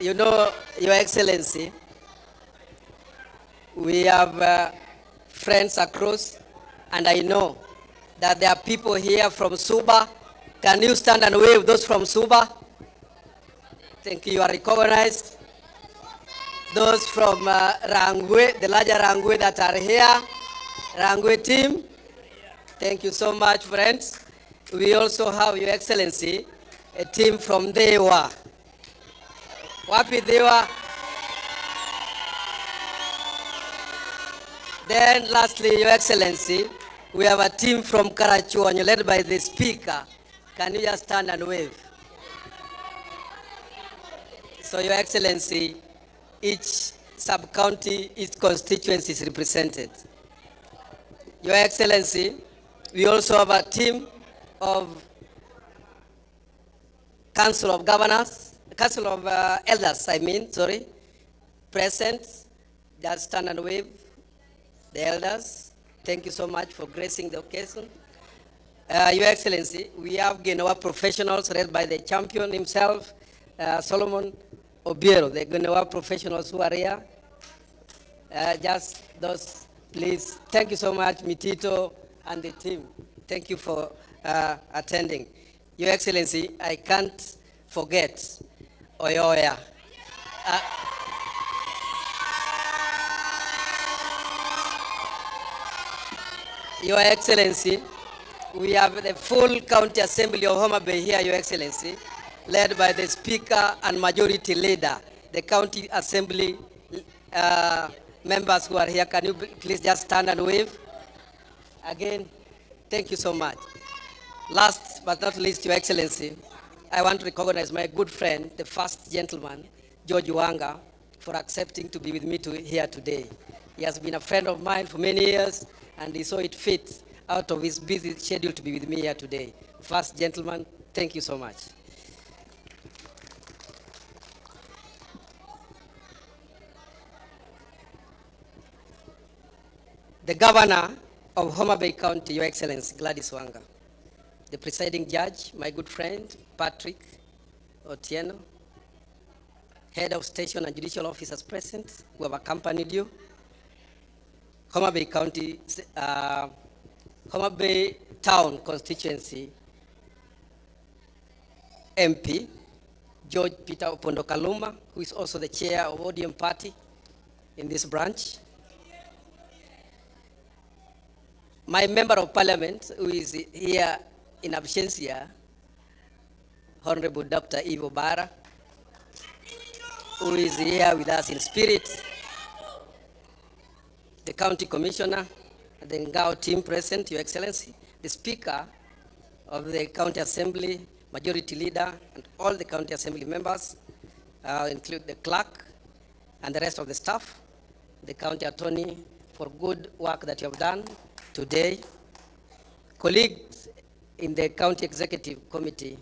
You know, Your Excellency, we have friends across, and I know that there are people here from Suba. Can you stand and wave, those from Suba? Thank you, you are recognized. Those from Rangwe, the larger Rangwe that are here, Rangwe team, thank you so much, friends. We also have, Your Excellency, a team from Dewa. Wapi Dewa? Then lastly, Your Excellency, we have a team from Karachuonyo led by the Speaker. Can you just stand and wave? So, Your Excellency, each sub-county, each constituency is represented. Your Excellency, we also have a team of Council of Governors, Council of Elders, present. Just stand and wave. The elders, thank you so much for gracing the occasion. Your Excellency, we have Genoa professionals led by the champion himself, Solomon Obiero, the Genoa professionals who are here. Just those, please. Thank you so much, Mitito and the team. Thank you for attending. Your Excellency, I can't forget Oyoya. Your Excellency, we have the full County Assembly of Homa-Bay here, Your Excellency, led by the Speaker and Majority Leader, the County Assembly members who are here. Can you please just stand and wave? Again, thank you so much. Last but not least, Your Excellency, I want to recognize my good friend, the first gentleman, George Wanga, for accepting to be with me here today. He has been a friend of mine for many years, and he saw it fit out of his busy schedule to be with me here today. First gentleman, thank you so much. The Governor of Homa-Bay County, Your Excellency, Gladys Wanga. the presiding judge, my good friend, Patrick Otieno, head of station and judicial officers present who have accompanied you, Homa-Bay County, Homa-Bay Town Constituency MP, George Peter Opondo Kaluma, who is also the chair of ODM party in this branch. My member of parliament, who is here in absentia, Honorable Dr. Ivo Bara, who is here with us in spirit, the county commissioner, the Ngao team present, Your Excellency, the speaker of the county assembly, majority leader, and all the county assembly members, include the clerk and the rest of the staff, the county attorney, for good work that you have done today, colleagues in the county executive committee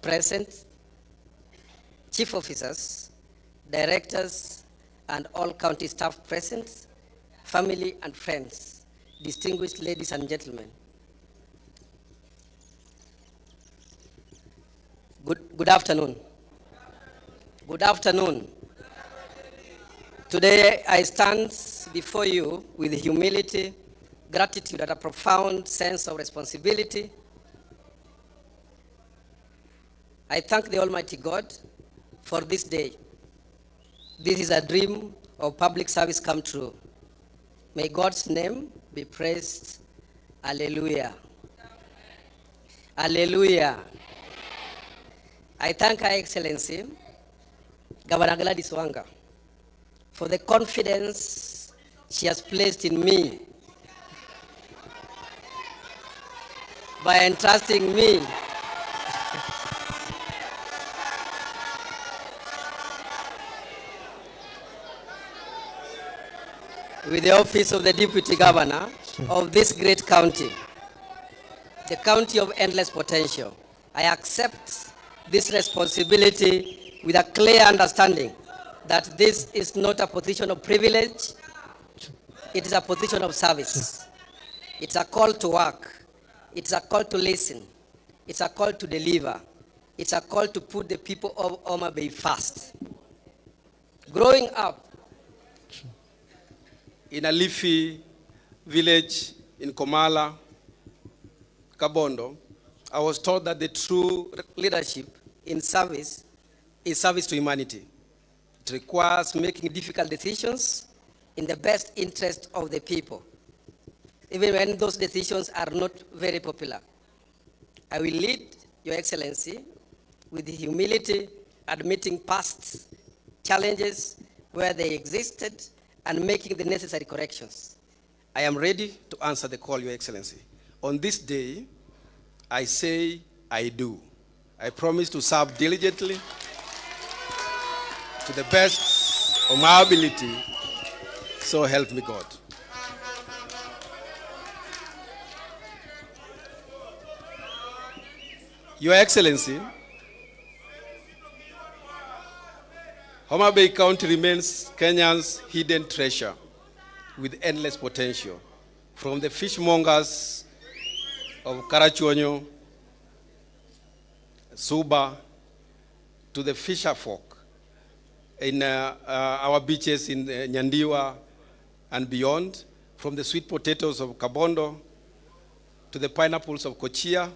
present, chief officers, directors, and all county staff present, family and friends, distinguished ladies and gentlemen. Good afternoon. Good afternoon. Today I stand before you with humility, gratitude, and a profound sense of responsibility. I thank the Almighty God for this day. This is a dream of public service come true. May God's name be praised. Alleluia. Alleluia. I thank Her Excellency, Governor Gladys Wanga, for the confidence she has placed in me by entrusting me with the office of the Deputy Governor of this great county, the county of endless potential. I accept this responsibility with a clear understanding that this is not a position of privilege, it is a position of service. It's a call to work, it's a call to listen, it's a call to deliver, it's a call to put the people of Homa-Bay first. Growing up in a leafy village in Komala, Kabondo, I was taught that the true leadership in service is service to humanity. It requires making difficult decisions in the best interest of the people, even when those decisions are not very popular. I will lead, Your Excellency, with humility, admitting past challenges where they existed and making the necessary corrections. I am ready to answer the call, Your Excellency. On this day, I say I do. I promise to serve diligently to the best of my ability, so help me God. Your Excellency, Homa-Bay County remains Kenya's hidden treasure with endless potential. From the fishmongers of Karachuonyo, Suba, to the fisher folk in our beaches in Nyandiwa and beyond, from the sweet potatoes of Kabondo to the pineapples of Kochia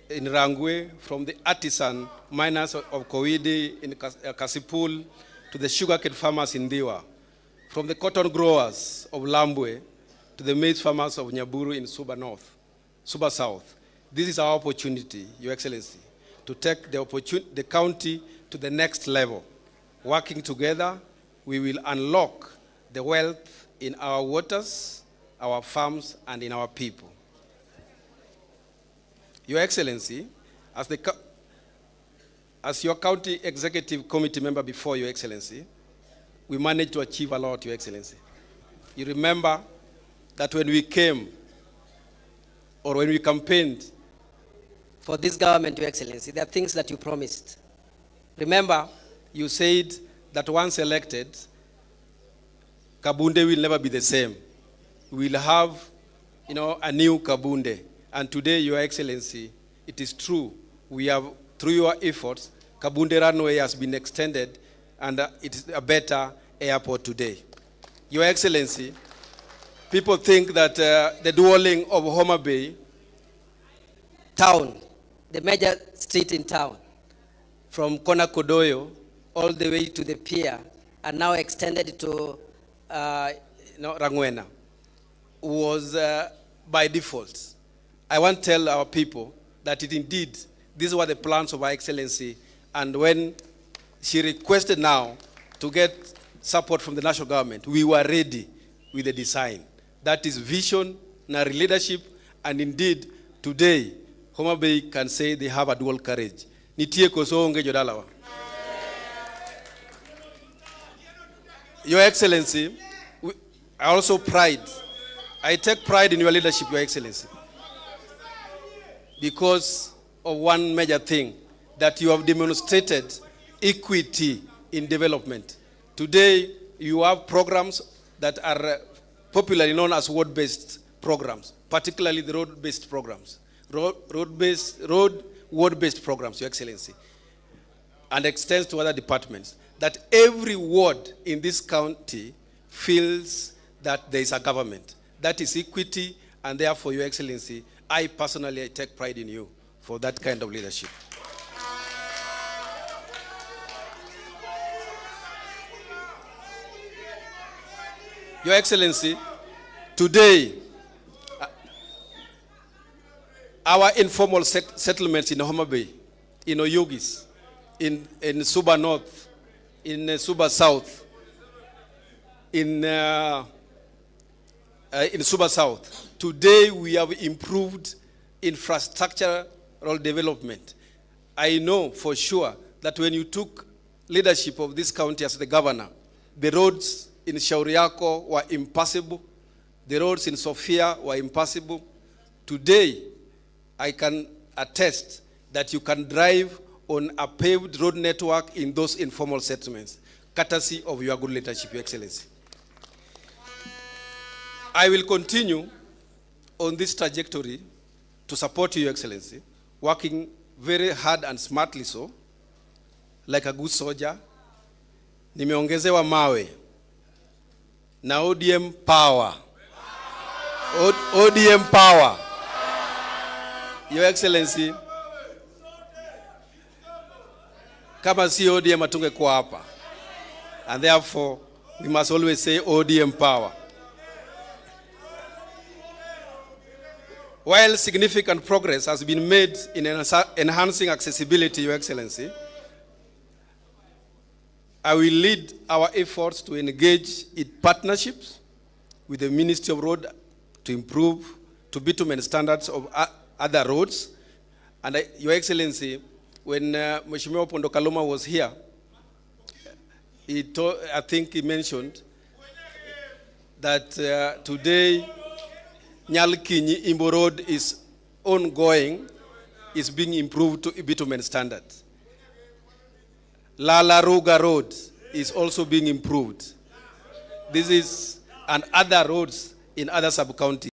in Rangwe, from the artisan miners of Kowidi in Kasipul to the sugarcane farmers in Diwa, from the cotton growers of Lambwe to the maize farmers of Nyaburu in Suba North, Suba South. This is our opportunity, Your Excellency, to take the county to the next level. Working together, we will unlock the wealth in our waters, our farms, and in our people. Your Excellency, as your county executive committee member before, Your Excellency, we managed to achieve a lot, Your Excellency. You remember that when we came, or when we campaigned for this government, Your Excellency, there are things that you promised. Remember, you said that once elected, Kabunde will never be the same. We will have, a new Kabunde. And today, Your Excellency, it is true, we have, through your efforts, Kabunde runway has been extended and it is a better airport today. Your Excellency, people think that the dwelling of Homa-Bay town, the major street in town, from Kona Kodoyo all the way to the pier, are now extended to Rangwena, was by default. I want to tell our people that it indeed, these were the plans of Her Excellency, and when she requested now to get support from the national government, we were ready with the design. That is vision, Nari leadership, and indeed, today, Homa-Bay can say they have a dual courage. Nitie kosonge jodalawa. Your Excellency, I take pride in your leadership, Your Excellency, because of one major thing, that you have demonstrated equity in development. Today, you have programs that are popularly known as ward-based programs, particularly the road-based programs, ward-based programs, Your Excellency, and extends to other departments, that every ward in this county feels that there is a government. That is equity, and therefore, Your Excellency, I personally take pride in you for that kind of leadership. Your Excellency, today, our informal settlements in Homa-Bay, in Oyugis, in Suba North, in Suba South, in Suba South, today we have improved infrastructural development. I know for sure that when you took leadership of this county as the governor, the roads in Shauriako were impassable. The roads in Sofia were impassable. Today, I can attest that you can drive on a paved road network in those informal settlements, courtesy of your good leadership, Your Excellency. I will continue on this trajectory to support you, Your Excellency, working very hard and smartly so, like a good soldier. Nimeongezewa mawe na ODM power. ODM power. Your Excellency, kama si ODM atungekuwa hapa. And therefore, we must always say ODM power. While significant progress has been made in enhancing accessibility, Your Excellency, I will lead our efforts to engage in partnerships with the Ministry of Road to improve to bitumen standards of other roads. And Your Excellency, when Mheshimiwa Pondo Kaluma was here, I think he mentioned that today Nyalkinyi Imbo Road is ongoing, is being improved to bitumen standards. Lala Ruga Road is also being improved. This is, and other roads in other sub-counties.